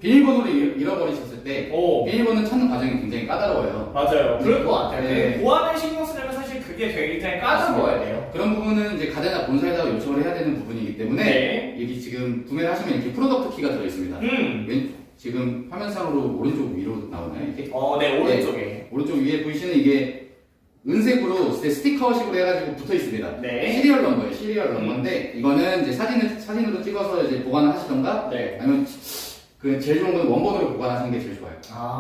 비밀번호를 잃어버리셨을 때 오. 비밀번호 찾는 과정이 굉장히 까다로워요. 맞아요. 그럴 것 같아요. 네. 보안을 신경 쓰려면 사실 그게 굉장히 까다로워야 돼요. 그런 부분은 이제 가게나 본사에다가 요청을 해야 되는 부분이기 때문에 네. 여기 지금 구매를 하시면 이렇게 프로덕트 키가 들어있습니다. 지금 화면상으로 오른쪽 위로 나오나요? 이렇게? 네, 오른쪽에. 네, 오른쪽 위에 보이시는 이게 은색으로 스티커식으로 해가지고 붙어 있습니다. 네. 시리얼 넘버인데 이거는 이제 사진으로 찍어서 이제 보관을 하시던가 네. 아니면 그 제일 좋은 건 원본으로 보관하시는 게 제일 좋아요.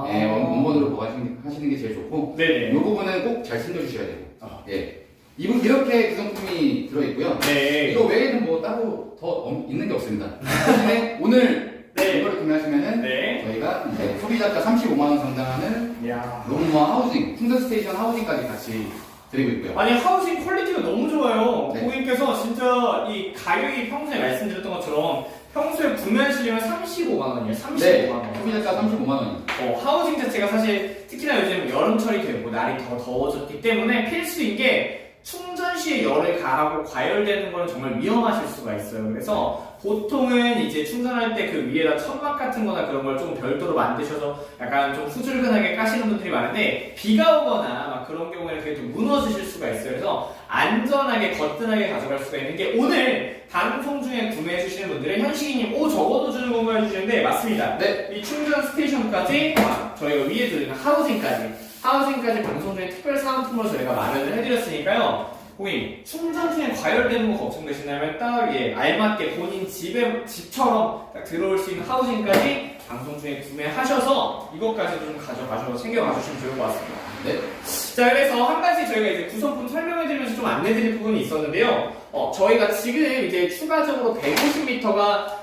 네, 원본으로 보관하시는 게 제일 좋고 네네. 이 부분은 꼭 잘 챙겨주셔야 되고. 네. 이렇게 구성품이 들어있고요. 네. 이거 외에는 뭐 따로 더 있는 게 없습니다. 대신에 오늘 네. 이걸 구매하시면은 네. 저희가 이제 소비자가 35만원 상당하는 이야. 로무와 하우징, 충전 스테이션 하우징까지 같이 드리고 있고요. 아니 하우징 퀄리티가 너무 좋아요. 네. 고객님께서 진짜 이 가격이 평소에 말씀드렸던 것처럼 평소에 구매하시려면 35만 원이에요. 35만 네, 원. 소비자가 35만원입니다. 하우징 자체가 사실 특히나 요즘 여름철이 되고 날이 더 더워졌기 때문에 필수인 게 충전 시에 열을 가하고 과열되는 건 정말 위험하실 수가 있어요. 그래서 보통은 이제 충전할 때 그 위에다 천막 같은 거나 그런 걸 좀 별도로 만드셔서 약간 좀 후줄근하게 까시는 분들이 많은데 비가 오거나 막 그런 경우에는 그게 좀 무너지실 수가 있어요. 그래서 안전하게 거뜬하게 가져갈 수가 있는 게 오늘 방송 중에 구매해 주시는 분들은 현식이님 저거도 주는 건가요? 해주시는데 맞습니다. 네. 이 충전 스테이션까지 저희가 위에 드리는 하우징까지 방송 중에 특별 사은품으로 저희가 마련을 해드렸으니까요. 고객님 충전 중에 과열되는 거 걱정되시나면 딱 알맞게 본인 집처럼 딱 들어올 수 있는 하우징까지 방송 중에 구매하셔서 이것까지도 좀 가져가셔서 챙겨가주시면 좋을 것 같습니다. 네. 자, 그래서 한 가지 저희가 이제 구성품 설명해드리면서 좀 안내드릴 부분이 있었는데요. 저희가 지금 이제 추가적으로 150m가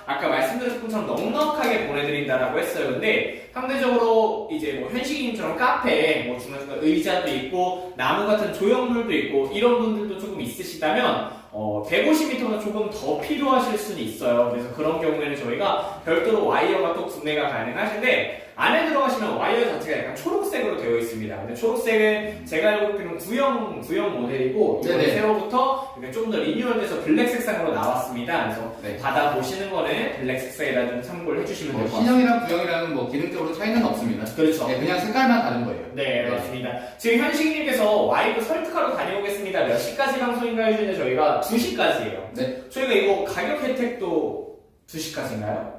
아까 말씀드렸던 것처럼 넉넉하게 보내드린다라고 했어요. 근데 상대적으로 이제 뭐 현식이님처럼 카페, 뭐 중간중간 의자도 있고 나무 같은 조형물도 있고 이런 분들도 조금 있으시다면 150m가 조금 더 필요하실 수는 있어요. 그래서 그런 경우에는 저희가 별도로 와이어가 또 구매가 가능하신데 안에 들어가시면 와이어 자체가 약간 초록색으로 되어 있습니다. 근데 초록색은 제가 알고 있기로는 구형 모델이고 이번 새로부터 좀 더 리뉴얼돼서 블랙 색상으로 나왔습니다. 그래서 받아보시는 거는 블랙 색상이라 좀 참고를 해주시면 될 것 같습니다. 신형이랑 구형이랑은 뭐 기능적으로 차이는 없습니다. 그렇죠. 네, 그냥 색깔만 다른 거예요. 네, 맞습니다. 지금 현식님께서 와이프 설득하러 다녀오겠습니다. 몇 시까지 방송인가요? 해주는데 저희가 2시까지예요. 네. 저희가 이거 가격 혜택도 2시까지인가요?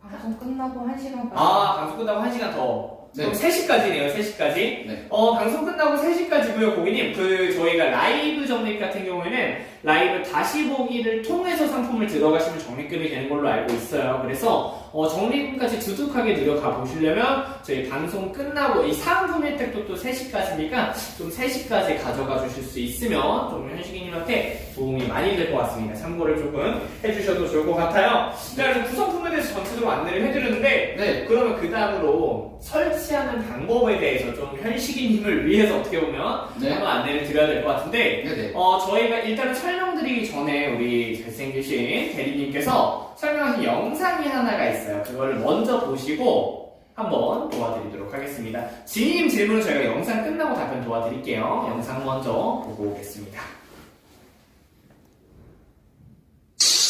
방송 끝나고 1시간까지. 아, 방송 끝나고 1시간 더. 네. 그럼 3시까지네요, 3시까지. 네. 방송 끝나고 3시까지고요, 고객님. 저희가 라이브 적립 같은 경우에는 라이브 다시 보기를 통해서 상품을 들어가시면 적립금이 되는 걸로 알고 있어요. 그래서 적립금까지 두둑하게 들어가 보시려면 저희 방송 끝나고 이 상품 혜택도 또 3시까지니까 좀 3시까지 가져가 주실 수 있으면 좀 현식이님한테 도움이 많이 될 것 같습니다. 참고를 조금 해주셔도 좋을 것 같아요. 자, 그래서 구성품에 대해서 전체적으로 안내를 해드렸는데 그러면 그 다음으로 설치하는 방법에 대해서 좀 현식이님을 위해서 어떻게 보면 한번 안내를 드려야 될 것 같은데 저희가 일단은 설명드리기 전에 우리 잘생기신 대리님께서 설명하신 영상이 하나가 있어요. 그거를 먼저 보시고 한번 도와드리도록 하겠습니다. 지님 질문은 저희가 영상 끝나고 답변 도와드릴게요. 영상 먼저 보고 오겠습니다.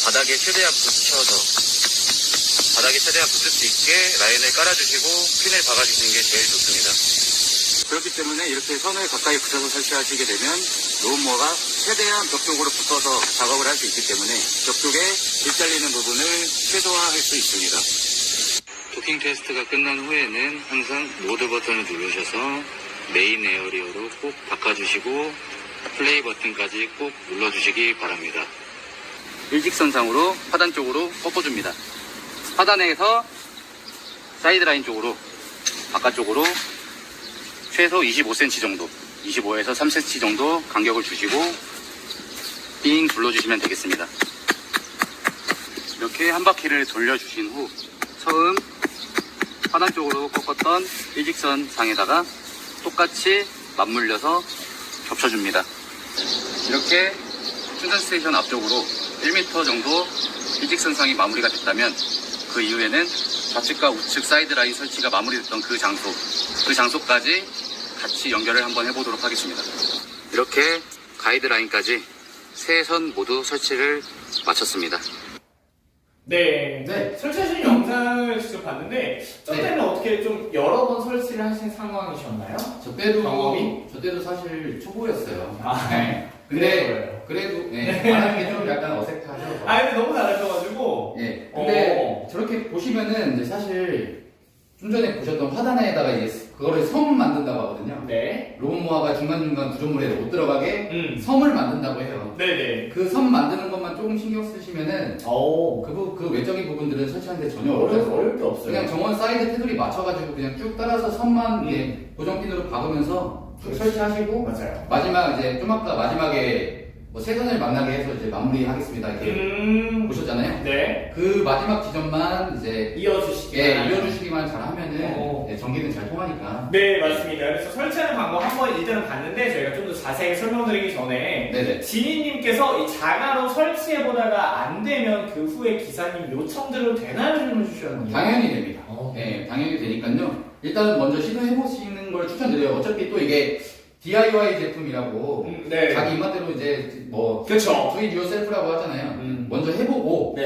바닥에 최대한 붙을 수 있게 라인을 깔아주시고 핀을 박아주시는 게 제일 좋습니다. 그렇기 때문에 이렇게 선을 가까이 붙여서 설치하시게 되면 로우모어가 최대한 벽 쪽으로 붙어서 작업을 할 수 있기 때문에 벽 쪽에 일잘리는 부분을 최소화할 수 있습니다. 도킹 테스트가 끝난 후에는 항상 모드 버튼을 누르셔서 메인 에어리어로 꼭 바꿔주시고 플레이 버튼까지 꼭 눌러주시기 바랍니다. 일직선상으로 하단 쪽으로 꺾어줍니다. 하단에서 사이드라인 쪽으로 바깥쪽으로 최소 25cm 정도 25에서 3cm 정도 간격을 주시고 삥 둘러주시면 되겠습니다. 이렇게 한 바퀴를 돌려주신 후 처음 하단 쪽으로 꺾었던 일직선 상에다가 똑같이 맞물려서 겹쳐줍니다. 이렇게 충전 스테이션 앞쪽으로 1m 정도 일직선상이 마무리가 됐다면 그 이후에는 좌측과 우측 사이드라인 설치가 마무리됐던 그 장소까지 같이 연결을 한번 해보도록 하겠습니다. 이렇게 가이드라인까지 세 선 모두 설치를 마쳤습니다. 네. 설치하신 영상을 직접 봤는데 저 때는 어떻게 좀 여러 번 설치를 하신 상황이셨나요? 저 때도 사실 초보였어요. 그래도 말하는 게 좀 약간 어색하죠. 근데 너무 잘하셔가지고. 근데 저렇게 보시면은 이제 사실 좀 전에 보셨던 화단에다가 이제 그거를 섬 만든다고 하거든요. 로우모어가 중간중간 구조물에 못 들어가게 섬을 만든다고 해요. 그 섬 만드는 것만 조금 신경 쓰시면은 그 외적인 부분들은 설치하는데 전혀 어려울 게 없어요. 그냥 정원 사이드 테두리 맞춰가지고 그냥 쭉 따라서 섬만 이렇게 고정핀으로 박으면서 쭉 설치하시고 맞아요. 마지막 이제 좀 아까 마지막에 뭐 세 선을 만나게 해서 이제 마무리하겠습니다 이렇게 보셨잖아요. 그 마지막 지점만 이제 이어주시기만 잘하면은 전기는 잘 통하니까. 네, 맞습니다. 그래서 설치하는 방법 한번 일단은 봤는데 저희가 좀 더 자세히 설명드리기 전에 지니님께서 이 자가로 설치해보다가 안 되면 그 후에 기사님 요청드려도 되나요? 질문 주셨는데 당연히 됩니다. 당연히 되니까요. 일단은 먼저 시도해보시는 걸 추천드려요. 어차피 또 이게 DIY 제품이라고 자기 입맛대로 이제 뭐 do it yourself라고 하잖아요. 먼저 해보고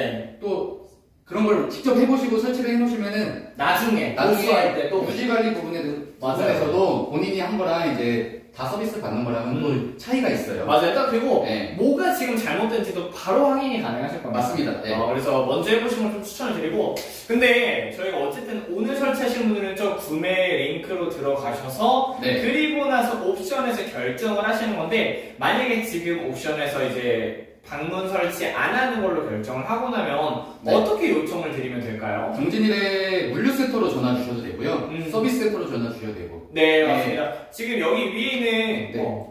또 그런 걸 직접 해보시고 설치를 해놓으시면은 나중에 할 때 또 유지관리 부분에서도 본인이 한 거랑 이제 다 서비스 받는 거랑은 또 차이가 있어요. 맞아요. 그리고 뭐가 지금 잘못된지도 바로 확인이 가능하실 겁니다. 맞습니다. 그래서 먼저 해보시는 걸 좀 추천을 드리고, 근데 저희가 어쨌든 오늘 설치하시는 분들은 저 구매 링크로 들어가셔서 그리고 나서 옵션에서 결정을 하시는 건데, 만약에 지금 옵션에서 이제 방문 설치 안 하는 걸로 결정을 하고 나면 어떻게 요청을 드리면 될까요? 정진일에 물류센터로 전화 주셔도 되고요. 서비스 센터로 전화 주셔도 되고. 네, 맞습니다. 지금 여기 위에 있는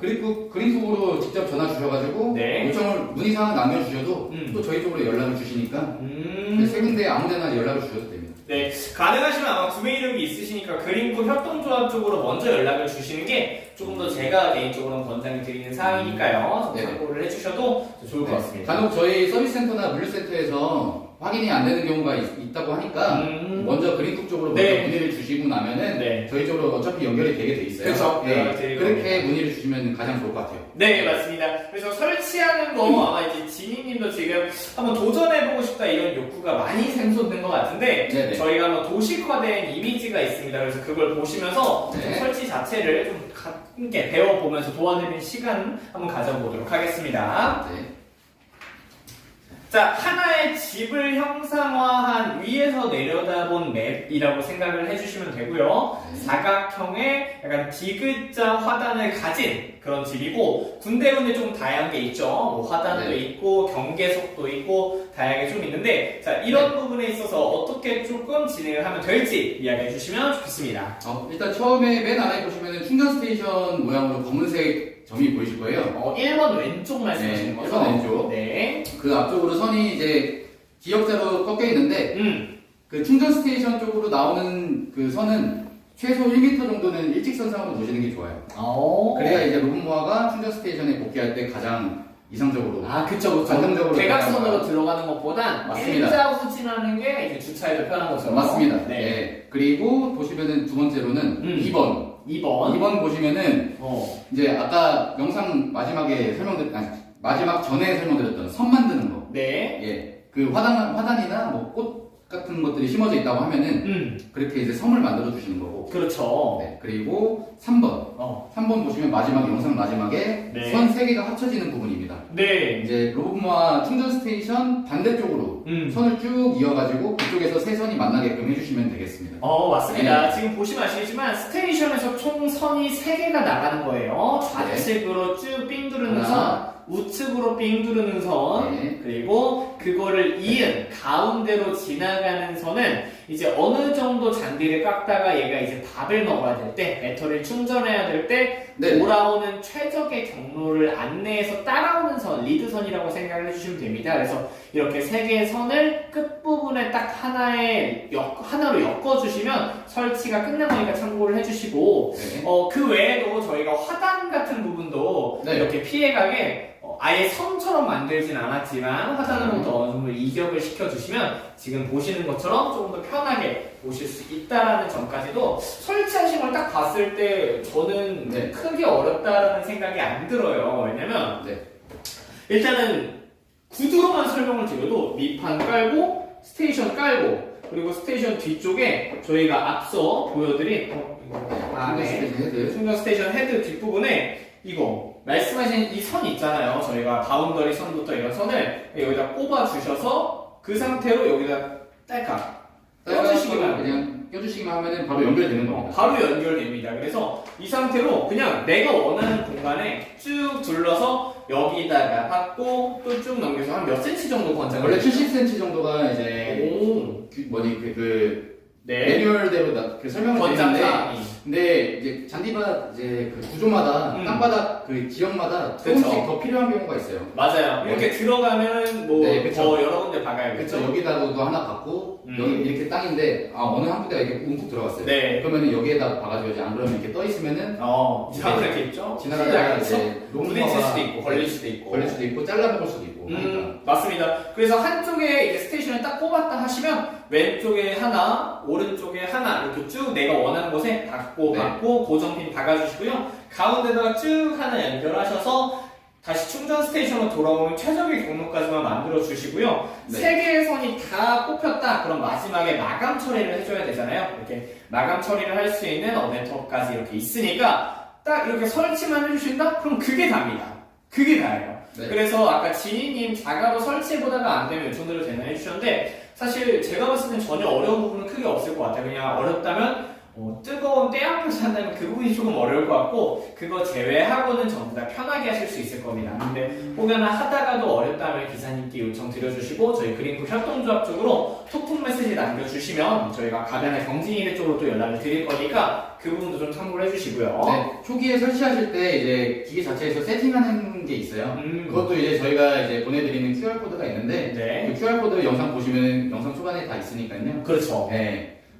그린톡으로 직접 전화 주셔가지고 요청을 문의사항 남겨주셔도 또 저희 쪽으로 연락을 주시니까 세 군데 아무데나 연락을 주셔도 됩니다. 가능하시면 아마 구매 이력이 있으시니까 그린코 협동조합 쪽으로 먼저 연락을 주시는 게 조금 더 제가 개인적으로는 권장을 드리는 사항이니까요. 좀 참고를 해주셔도 좋을 것 같습니다. 간혹 저희 서비스센터나 물류센터에서 확인이 안 되는 경우가 있다고 하니까 먼저 그린쿡 쪽으로 먼저 문의를 주시고 나면은 저희 쪽으로 어차피 연결이 되게 돼 있어요. 그렇죠. 그렇게 문의를 주시면 가장 좋을 것 같아요. 네, 맞습니다. 그래서 설치하는 거 아마 이제 지니님도 지금 한번 도전해보고 싶다 이런 욕구가 많이 샘솟는 것 같은데 저희가 한번 도식화된 이미지가 있습니다. 그래서 그걸 보시면서 좀 설치 자체를 좀 함께 배워보면서 도와드리는 시간 한번 가져보도록 하겠습니다. 자, 하나의 집을 형상화한 위에서 내려다본 맵이라고 생각을 해주시면 되고요. 사각형의 약간 디귿자 화단을 가진 그런 집이고 군데군데 좀 다양한 게 있죠. 뭐 화단도 있고 경계석도 있고 다양하게 좀 있는데 자, 이런 부분에 있어서 어떻게 조금 진행을 하면 될지 이야기해 주시면 좋겠습니다. 일단 처음에 맨 아래 보시면 충전 스테이션 모양으로 검은색 점이 보이실 거예요. 1번 왼쪽 말씀하시는 거죠? 1번 왼쪽. 네. 그 앞쪽으로 선이 이제 기역자로 꺾여 있는데 그 충전 스테이션 쪽으로 나오는 그 선은 최소 1m 정도는 일직선상으로 놓으시는 게 좋아요. 그래야 이제 로봇모아가 충전 스테이션에 복귀할 때 가장 이상적으로 그쵸. 안정적으로 대각선으로 들어가는 것보단 맞습니다. 일자 후진하는 게 이제 주차에도 편한 것처럼 맞습니다. 그리고 보시면은 두 번째로는 2번 보시면은 이제 아까 영상 마지막에 마지막 전에 설명드렸던 선 만드는 거. 그 화단이나 뭐 꽃 같은 것들이 심어져 있다고 하면은 그렇게 이제 섬을 만들어 주시는 거고. 그렇죠. 그리고 3번. 3번 보시면 영상 마지막에 선 3개가 합쳐지는 부분입니다. 이제 로봇모아 충전 스테이션 반대쪽으로 선을 쭉 이어가지고 그쪽에서 세 선이 만나게끔 해주시면 되겠습니다. 맞습니다. 지금 보시면 아시겠지만 스테이션에서 총 선이 3개가 나가는 거예요. 좌측으로 쭉 삥 두르는 선, 우측으로 삥 두르는 선, 그리고 그거를 이은 가운데로 지나가는 선은 이제 어느 정도 잔디를 깎다가 얘가 이제 밥을 먹어야 될 때, 배터리를 충전해야 될 때 돌아오는 최적의 경로를 안내해서 따라오는 선, 리드선이라고 생각을 해주시면 됩니다. 그래서 이렇게 3개의 선을 끝부분에 딱 하나로 엮어주시면 설치가 끝나니까 참고를 해주시고 그 외에도 저희가 화단 같은 부분도 이렇게 피해가게 아예 선처럼 만들진 않았지만 화단으로부터 어느 정도 이격을 시켜주시면 지금 보시는 것처럼 조금 더 편하게 보실 수 있다라는 점까지도 설치하신 걸 딱 봤을 때 저는 크게 어렵다라는 생각이 안 들어요. 왜냐면 일단은 구두로만 설명을 드려도 밑판 깔고 스테이션 깔고 그리고 스테이션 뒤쪽에 저희가 앞서 보여드린 충전 스테이션 헤드 뒷부분에 이거 말씀하신 이 선 있잖아요. 저희가 바운더리 선부터 이런 선을 여기다 꼽아 주셔서 그 상태로 여기다 딸깍 껴주시기만 하면 바로 연결되는 겁니다. 바로 연결됩니다. 그래서 이 상태로 그냥 내가 원하는 공간에 쭉 둘러서 여기다가 받고 또 쭉 넘겨서 한 몇 cm 정도 권장을 원래 70cm 정도가 이제 매뉴얼대로 설명을 드리는데 근데 이제 잔디밭 이제 그 구조마다 땅바닥 그 지역마다 조금씩 더 필요한 경우가 있어요. 맞아요. 이렇게 들어가면 더 여러 군데 박아야겠죠. 여기다가도 하나 박고 여기 이렇게 땅인데 어느 한 군데가 이렇게 움푹 들어갔어요. 그러면은 여기에다 박아줘야지. 안 그러면 이렇게 떠 있으면은 이렇게 있죠. 지나가다가 이제 부딪힐 수도 있고 걸릴 수도 있고 잘라 먹을 수도 있고. 맞습니다. 그래서 한쪽에 이제 스테이션을 딱 꼽았다 하시면 왼쪽에 하나, 오른쪽에 하나 이렇게 쭉 내가 원하는 곳에 받고 고정핀 박아주시고요. 가운데다가 쭉 하나 연결하셔서 다시 충전 스테이션으로 돌아오는 최적의 경로까지만 만들어 주시고요. 3개의 선이 다 꼽혔다. 그럼 마지막에 마감 처리를 해줘야 되잖아요. 이렇게 마감 처리를 할 수 있는 어댑터까지 이렇게 있으니까 딱 이렇게 설치만 해주신다? 그럼 그게 답니다. 그게 다예요. 그래서 아까 지니님 자가로 설치해보다가 안 되면 요청대로 되나 해주셨는데 사실 제가 봤을 땐 전혀 어려운 부분은 크게 없을 것 같아요. 그냥 어렵다면 뜨거운 떼양볕을 한다면 그 부분이 조금 어려울 것 같고 그거 제외하고는 전부 다 편하게 하실 수 있을 겁니다. 근데 혹여나 하다가도 어렵다면 기사님께 요청 드려주시고 저희 그린쿡 협동조합 쪽으로 톡톡 메시지 남겨주시면 저희가 가변의 경진이대 쪽으로 또 연락을 드릴 거니까 그 부분도 좀 참고를 해주시고요. 초기에 설치하실 때 이제 기계 자체에서 세팅하는 게 있어요. 그것도 이제 저희가 이제 보내드리는 QR코드가 있는데 그 QR코드 영상 보시면 영상 초반에 다 있으니까요. 그렇죠.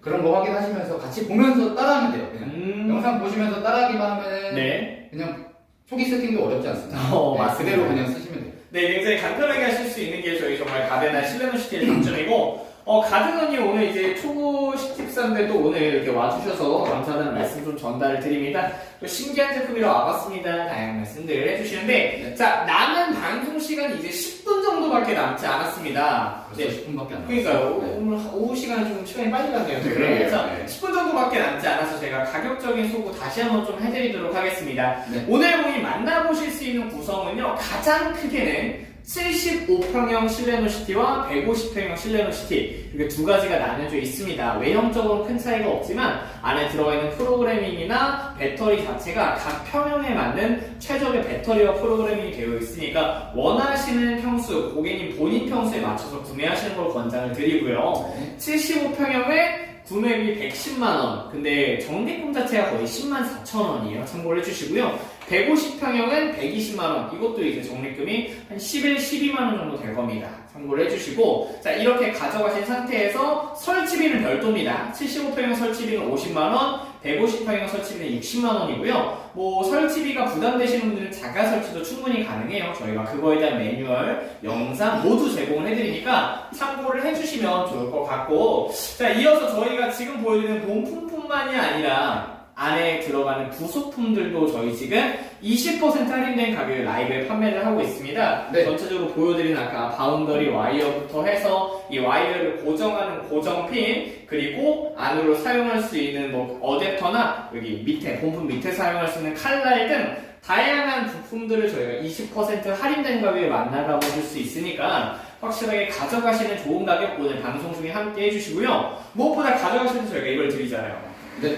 그런 거 확인하시면서 같이 보면서 따라하면 돼요. 그냥 영상 보시면서 따라하기만 하면은 네. 그냥 초기 세팅도 어렵지 않습니다. 맞습니다. 그대로 그냥 쓰시면 돼요. 네, 굉장히 간편하게 하실 수 있는 게 저희 정말 가데나 실내노시티의 장점이고, 가드너님 오늘 이제 초보 식집사인데 또 오늘 이렇게 와주셔서 감사하다는 말씀 좀 전달을 드립니다. 또 신기한 제품이라 와봤습니다. 다양한 말씀들을 해주시는데, 자, 남은 방송 시간이 이제 10분 정도밖에 남지 않았습니다. 벌써 10분밖에 안 남았어요. 그러니까요. 네. 오늘 오후 시간은 좀 시간이 빨리 갔네요. 네, 그러게요. 그래서 네. 10분 정도밖에 남지 않아서 제가 가격적인 소고 다시 한번 좀 해드리도록 하겠습니다. 네. 오늘 본인 만나보실 수 있는 구성은요, 가장 크게는 75평형 실내노시티와 150평형 실내노시티 이렇게 두 가지가 나뉘어져 있습니다. 외형적으로 큰 차이가 없지만 안에 들어가 있는 프로그래밍이나 배터리 자체가 각 평형에 맞는 최적의 배터리와 프로그래밍이 되어 있으니까 원하시는 평수, 고객님 본인 평수에 맞춰서 구매하시는 걸 권장을 드리고요. 75평형에 구매비 110만원. 근데 적립금 자체가 거의 104,000원이에요. 참고를 해주시고요. 150평형은 120만원. 이것도 이제 적립금이 한 11, 12만원 정도 될 겁니다. 참고를 해주시고, 자, 이렇게 가져가신 상태에서 설치비는 별도입니다. 75평형 설치비는 50만원, 150평형 설치비는 60만원이고요. 뭐, 설치비가 부담되시는 분들은 자가 설치도 충분히 가능해요. 저희가 그거에 대한 매뉴얼, 영상 모두 제공을 해드리니까 참고를 해주시면 좋을 것 같고, 자, 이어서 저희가 지금 보여드리는 본품뿐만이 아니라 안에 들어가는 부속품들도 저희 지금 20% 할인된 가격에 라이브에 판매를 하고 있습니다. 네. 전체적으로 보여드린 아까 바운더리 와이어부터 해서 이 와이어를 고정하는 고정핀, 그리고 안으로 사용할 수 있는 뭐 어댑터나 여기 밑에 본품 밑에 사용할 수 있는 칼날 등 다양한 부품들을 저희가 20% 할인된 가격에 만나보실 수 있으니까 확실하게 가져가시는 좋은 가격 오늘 방송 중에 함께 해주시고요. 무엇보다 가져가실 때 저희가 이걸 드리잖아요. 네.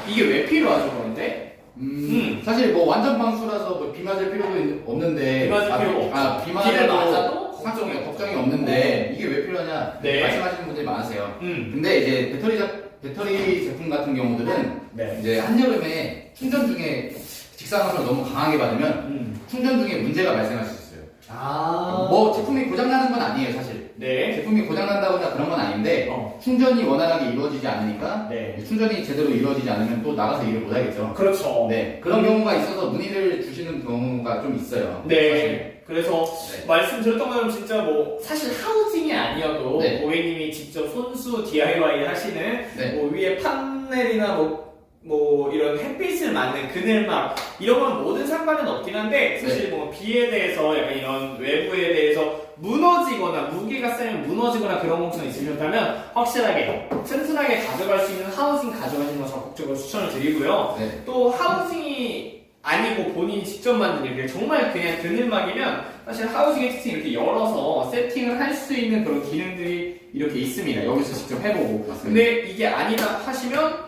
이게 왜 필요하죠, 그런데? 사실 뭐 완전 방수라서 뭐 비 맞을 필요도 비 없는데 맞을 필요가 없죠. 비 비를 맞아도 맞아도 걱정이 없는데 이게 왜 필요하냐 네. 말씀하시는 분들이 많으세요. 근데 이제 배터리 제품 같은 경우들은 네. 이제 한여름에 충전 중에 직사광선을 너무 강하게 받으면 충전 중에 문제가 발생할 수 있어요. 뭐 제품이 고장나는 건 아니에요, 사실. 네. 제품이 고장난다거나 그런 건 아닌데 충전이 원활하게 이루어지지 않으니까 네. 충전이 제대로 이루어지지 않으면 또 나가서 일을 못 하겠죠. 그렇죠. 네, 그런 경우가 있어서 문의를 주시는 경우가 좀 있어요. 네. 사실. 그래서 네. 말씀드렸던 것처럼 진짜 뭐 사실 하우징이 아니어도 네. 고객님이 직접 손수 DIY 하시는 네. 뭐 위에 판넬이나 뭐 이런 햇빛을 맞는 그늘막 이런 건 모든 상관은 없긴 한데 사실 뭐 비에 대해서 약간 이런 외부에 대해서 무너지거나 무게가 세면 무너지거나 그런 걱정이 있으셨다면 확실하게 튼튼하게 가져갈 수 있는 하우징 가져가시는 거 적극적으로 추천을 드리고요. 네. 또 하우징이 아니고 본인이 직접 만든 이렇게 정말 그냥 그늘막이면 사실 하우징의 특징이 이렇게 열어서 세팅을 할 수 있는 그런 기능들이 이렇게 있습니다. 여기서 직접 해보고. 맞습니다. 근데 이게 아니다 하시면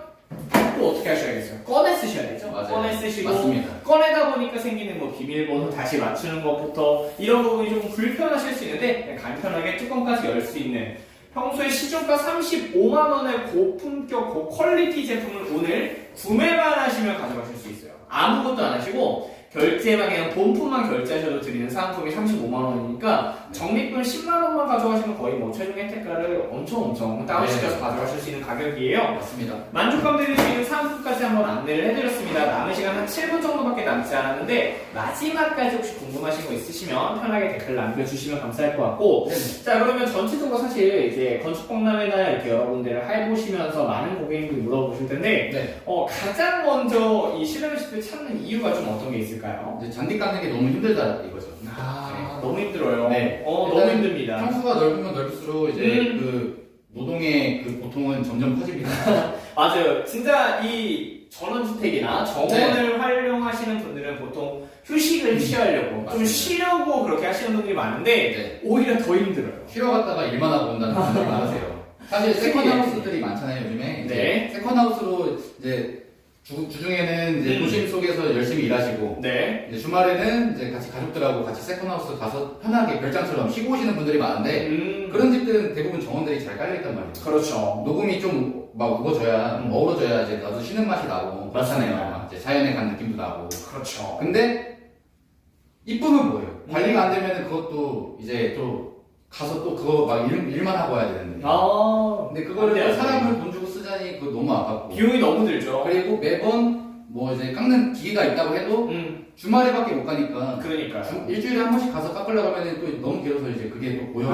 또 어떻게 하셔야겠어요? 꺼내 쓰셔야 되죠? 맞아요. 꺼내 쓰시고 맞습니다. 꺼내다 보니까 생기는 뭐 비밀번호 다시 맞추는 것부터 이런 부분이 조금 불편하실 수 있는데 그냥 간편하게 뚜껑까지 열 수 있는 평소에 시중가 35만원의 고품격 고퀄리티 제품을 오늘 구매만 하시면 가져가실 수 있어요. 아무것도 안 하시고 결제만 그냥 본품만 결제하셔도 드리는 상품이 35만원이니까 적립금 10만원만 가져가시면 거의 뭐 최종 혜택가를 엄청 다운시켜서 네. 가져가실 수 있는 가격이에요. 맞습니다. 만족감 드릴 수 있는 상품까지 한번 안내를 해드렸습니다. 남은 시간 한 7분 정도밖에 남지 않았는데 마지막까지 혹시 궁금하신 거 있으시면 편하게 댓글 남겨주시면 감사할 것 같고 네. 자 그러면 전체적으로 사실 이제 건축박람회나 이렇게 여러 군데를 해보시면서 많은 고객님들이 물어보실 텐데 네. 가장 먼저 이 실내노시티를 찾는 이유가 좀 어떤 게 있을까요? 이제 잔디 깎는 게 너무 힘들다 이거죠. 너무 힘들어요. 네. 너무 힘듭니다. 평수가 넓으면 넓을수록 이제 그 노동의 그 고통은 점점 커집니다. 맞아요. 진짜 이 전원주택이나 정원을 활용하시는 분들은 보통 휴식을 취하려고 좀 맞습니다. 쉬려고 그렇게 하시는 분들이 많은데 네. 오히려 더 힘들어요. 쉬러 갔다가 일만 하고 온다는 분들이 많으세요. 사실 세컨하우스들이 많잖아요, 요즘에. 네. 세컨하우스로 이제 주중에는 이제 도심 속에서 열심히 일하시고 네. 이제 주말에는 이제 같이 가족들하고 같이 세컨하우스 가서 편하게 별장처럼 쉬고 오시는 분들이 많은데 그런 집들은 대부분 정원들이 잘 깔려있단 말이에요. 그렇죠. 녹음이 좀 막 우거져야 어우러져야 이제 나도 쉬는 맛이 나고 그렇잖아요. 이제 자연에 간 느낌도 나고. 그렇죠. 근데 이쁨은 뭐예요? 관리가 안 되면은 그것도 이제 또 가서 또 그거 막 일만 하고 와야 되는데. 근데 그거를 안 돼요. 사람을 돈 주고 쓰자니 그거 너무 아깝고. 비용이 너무 들죠. 그리고 매번 뭐 이제 깎는 기계가 있다고 해도 주말에밖에 못 가니까. 그러니까. 일주일에 한 번씩 가서 깎으려고 하면 또 너무 길어서 이제 그게 또 고용이.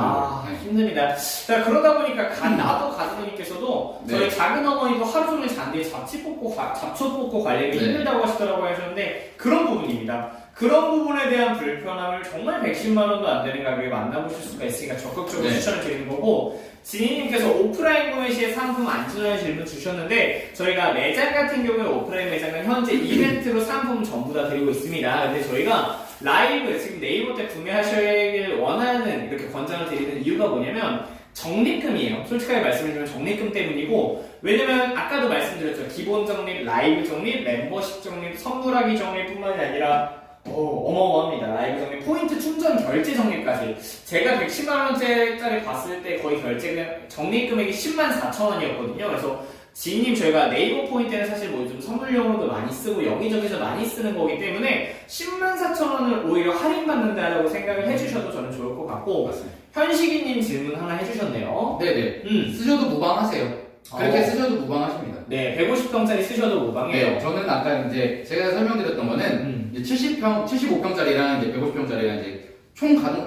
힘듭니다. 자, 그러다 보니까 나도 가드님께서도 저희 작은 어머니도 하루 종일 잔디에 잡초 뽑고 관리하기 힘들다고 하시는데 그런 부분입니다. 그런 부분에 대한 불편함을 정말 110만 원도 안 되는 가격에 만나보실 수가 있으니까 적극적으로 추천을 드리는 거고, 지니님께서 오프라인 구매 시에 상품 안전한 질문 주셨는데 저희가 매장 같은 경우에 오프라인 매장은 현재 이벤트로 상품 전부 다 드리고 있습니다. 근데 저희가 라이브 지금 네이버 때 구매하셔야 원하는 이렇게 권장을 드리는 이유가 뭐냐면 적립금이에요. 솔직하게 말씀드리면 적립금 때문이고, 왜냐면 아까도 말씀드렸죠. 기본 적립, 라이브 적립, 멤버십 적립, 선물하기 적립뿐만이 아니라 어마어마합니다. 라이브 적립, 포인트 충전 결제 적립까지. 제가 110만원짜리 봤을 때 거의 적립 금액이 104,000원이었거든요. 그래서 지인님 저희가 네이버 포인트는 사실 뭐 좀 선물용으로도 많이 쓰고 여기저기서 많이 쓰는 거기 때문에 104,000원을 오히려 할인받는다라고 생각을 해주셔도 저는 좋을 것 같고, 현식이님 질문 하나 해주셨네요. 네네. 쓰셔도 무방하세요. 그렇게 쓰셔도 무방하십니다. 네, 150평짜리 쓰셔도 무방해요. 네, 저는 아까 이제 제가 설명드렸던 거는 이제 75평짜리랑 이제 150평짜리랑 이제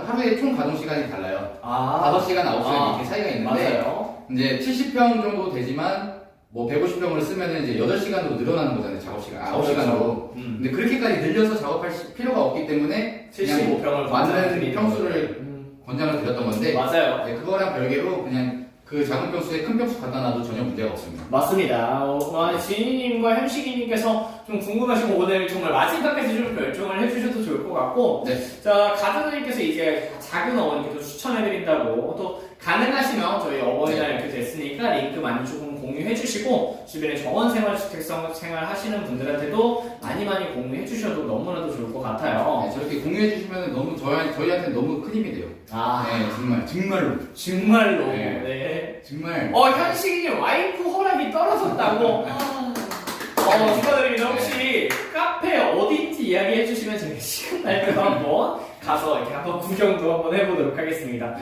하루에 총 가동 시간이 달라요. 5시간, 9시간 이렇게 차이가 있는데, 맞아요. 이제 70평 정도 되지만 뭐 150평으로 쓰면은 이제 8시간으로 늘어나는 거잖아요. 작업시간 9시간으로. 근데 그렇게까지 늘려서 작업할 필요가 없기 때문에 75평을 맞는 평수를 권장을 드렸던 건데, 맞아요. 네, 그거랑 별개로 그냥 그 작은 평수에 큰 평수 갖다 놔도 전혀 문제가 없습니다. 맞습니다. 지니님과 현식이님께서 좀 궁금하시고 오늘 정말 마지막까지 좀 결정을 해주셔도 좋을 것 같고, 자, 가드님께서 이제 작은 어머니께도 추천해드린다고, 또 가능하시면 저희 어버이날 이렇게 됐으니까 링크 많이 조금 공유해주시고, 주변에 정원생활주택 생활 하시는 분들한테도 많이 공유해주셔도 너무나도 좋을 것 같아요. 네, 저렇게 공유해주시면 너무 저희한테 너무 큰 힘이 돼요. 네, 정말로. 네. 네. 정말. 현식이님 와이프 허락이 떨어졌다고. 축하드립니다. 혹시 카페 어딘지 이야기해 주시면 제가 시간 날 때도 한번 가서 이렇게 한번 구경도 한번 해보도록 하겠습니다.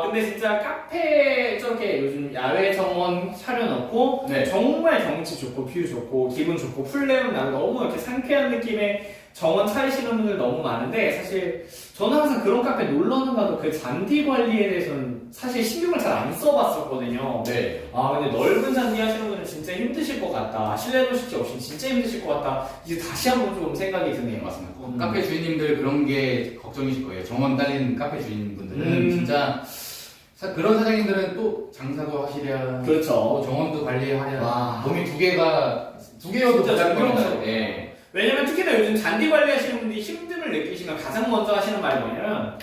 근데 진짜 카페 저렇게 요즘 야외 정원 차려놓고 정말 경치 좋고 뷰 좋고 기분 좋고 풀네임 나고 너무 이렇게 상쾌한 느낌의 정원 차리시는 분들 너무 많은데, 사실 저는 항상 그런 카페 놀러는 가도 그 잔디 관리에 대해서는 사실 신경을 잘 안 써봤었거든요. 네. 근데 넓은 잔디 하시는 분은 진짜 힘드실 것 같다. 실내 도시지 없이 진짜 힘드실 것 같다. 이제 다시 한번 좀 생각이 드네요. 맞습니다. 카페 주인님들 그런 게 걱정이실 거예요. 정원 딸린 카페 주인분들은 진짜 그런 사장님들은 또 장사도 하시랴, 그렇죠. 또 정원도 관리하랴, 몸이 두 개여도 진짜 부담스러워요. 네. 왜냐면 특히나 요즘 잔디 관리하시는 분들이 힘듦을 느끼시면 가장 먼저 하시는 말이 뭐냐면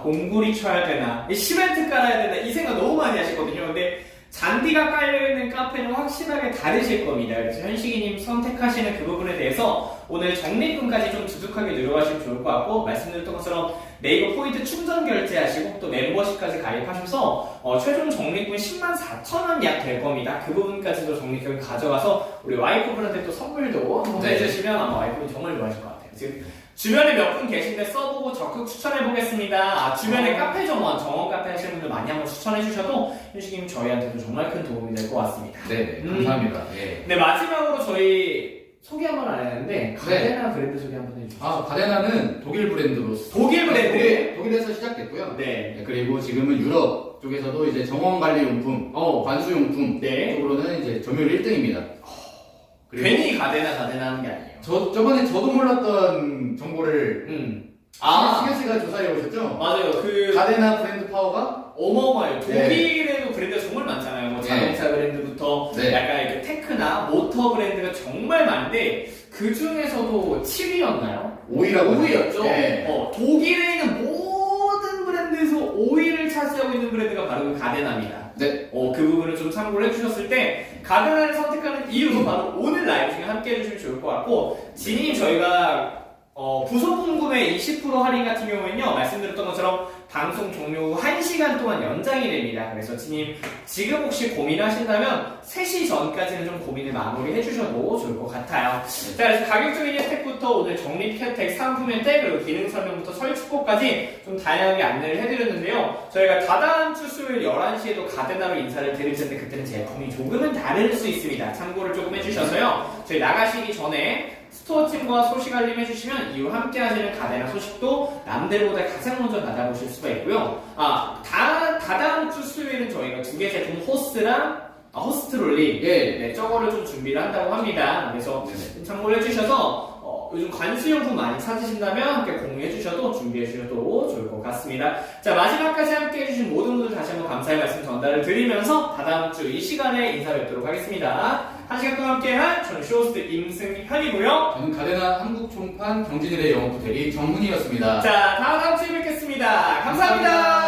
공구리 쳐야 되나, 시멘트 깔아야 되나 이 생각 너무 많이 하시거든요. 근데 잔디가 깔려있는 카페는 확실하게 다르실 겁니다. 그래서 현식이님 선택하시는 그 부분에 대해서 오늘 적립금까지 좀 두둑하게 들어가시면 좋을 것 같고, 말씀드렸던 것처럼 네이버 포인트 충전 결제하시고 또 멤버십까지 가입하셔서 최종 적립금 104,000원 약 될 겁니다. 그 부분까지도 적립금 가져가서 우리 와이프분한테 또 선물도 해주시면 아마 와이프분이 정말 좋아하실 것 같아요. 지금 주변에 몇 분 계신데 써보고 적극 추천해보겠습니다. 주변에 카페 정원 카페 하시는 분들 많이 한번 추천해주셔도 현식님 저희한테도 정말 큰 도움이 될 것 같습니다. 네, 감사합니다. 네, 마지막으로 저희 소개 한번 안 했는데 가데나 브랜드 소개 한번 해주세요. 가데나는 독일 브랜드로. 독일 브랜드? 독일에서 시작됐고요. 네. 그리고 지금은 유럽 쪽에서도 이제 정원관리용품, 관수용품 쪽으로는 이제 점유율 1등입니다. 괜히 가데나 하는 게 아니에요. 저번에 저도 몰랐던 정보를 시경 씨가 조사해 오셨죠? 맞아요. 가데나 브랜드 파워가 어마어마해요. 독일에도 브랜드가 정말 많잖아요. 뭐 자동차 브랜드부터 약간 이렇게 테크나 모터 브랜드가 정말 많은데 그 중에서도 7위였나요? 5위였죠. 네. 독일에 있는 모든 브랜드에서 5위를 차지하고 있는 브랜드가 바로 가데나입니다. 네. 그 부분을 좀 참고를 해주셨을 때 가데나를 선택하는 이유도 바로 오늘 라이브 중에 함께 해주시면 좋을 것 같고, 지님 저희가 부속품 구매 20% 할인 같은 경우에는요, 말씀드렸던 것처럼 방송 종료 후 1시간 동안 연장이 됩니다. 그래서 지금 혹시 고민하신다면 3시 전까지는 좀 고민을 마무리해 주셔도 좋을 것 같아요. 자, 그래서 가격적인 혜택부터 오늘 적립 혜택, 상품 혜택, 그리고 기능 설명부터 설치법까지 좀 다양하게 안내를 해드렸는데요. 저희가 다다음 주 수요일 11시에도 가데나로 인사를 드릴 텐데 그때는 제품이 조금은 다를 수 있습니다. 참고를 조금 해주셔서요. 저희 나가시기 전에 스토어팀과 소식 알림해주시면 이후 함께 하시는 가데나 소식도 남들보다 가장 먼저 받아보실 수가 있고요. 다다음 주 수요일은 저희가 2개 제품 호스트롤링 네, 저거를 좀 준비를 한다고 합니다. 그래서 참고를 해주셔서 요즘 관수용품 많이 찾으신다면 함께 공유해주셔도 준비해주셔도 좋을 것 같습니다. 자, 마지막까지 함께 해주신 모든 분들 다시 한번 감사의 말씀 전달을 드리면서 다다음 주 이 시간에 인사 뵙도록 하겠습니다. 1시간 동안 함께한 저는 쇼호스트 임승현이고요. 저는 가데나 한국 총판 경진일의 영업부 대리 정훈이었습니다. 자, 다음 주에 뵙겠습니다. 감사합니다.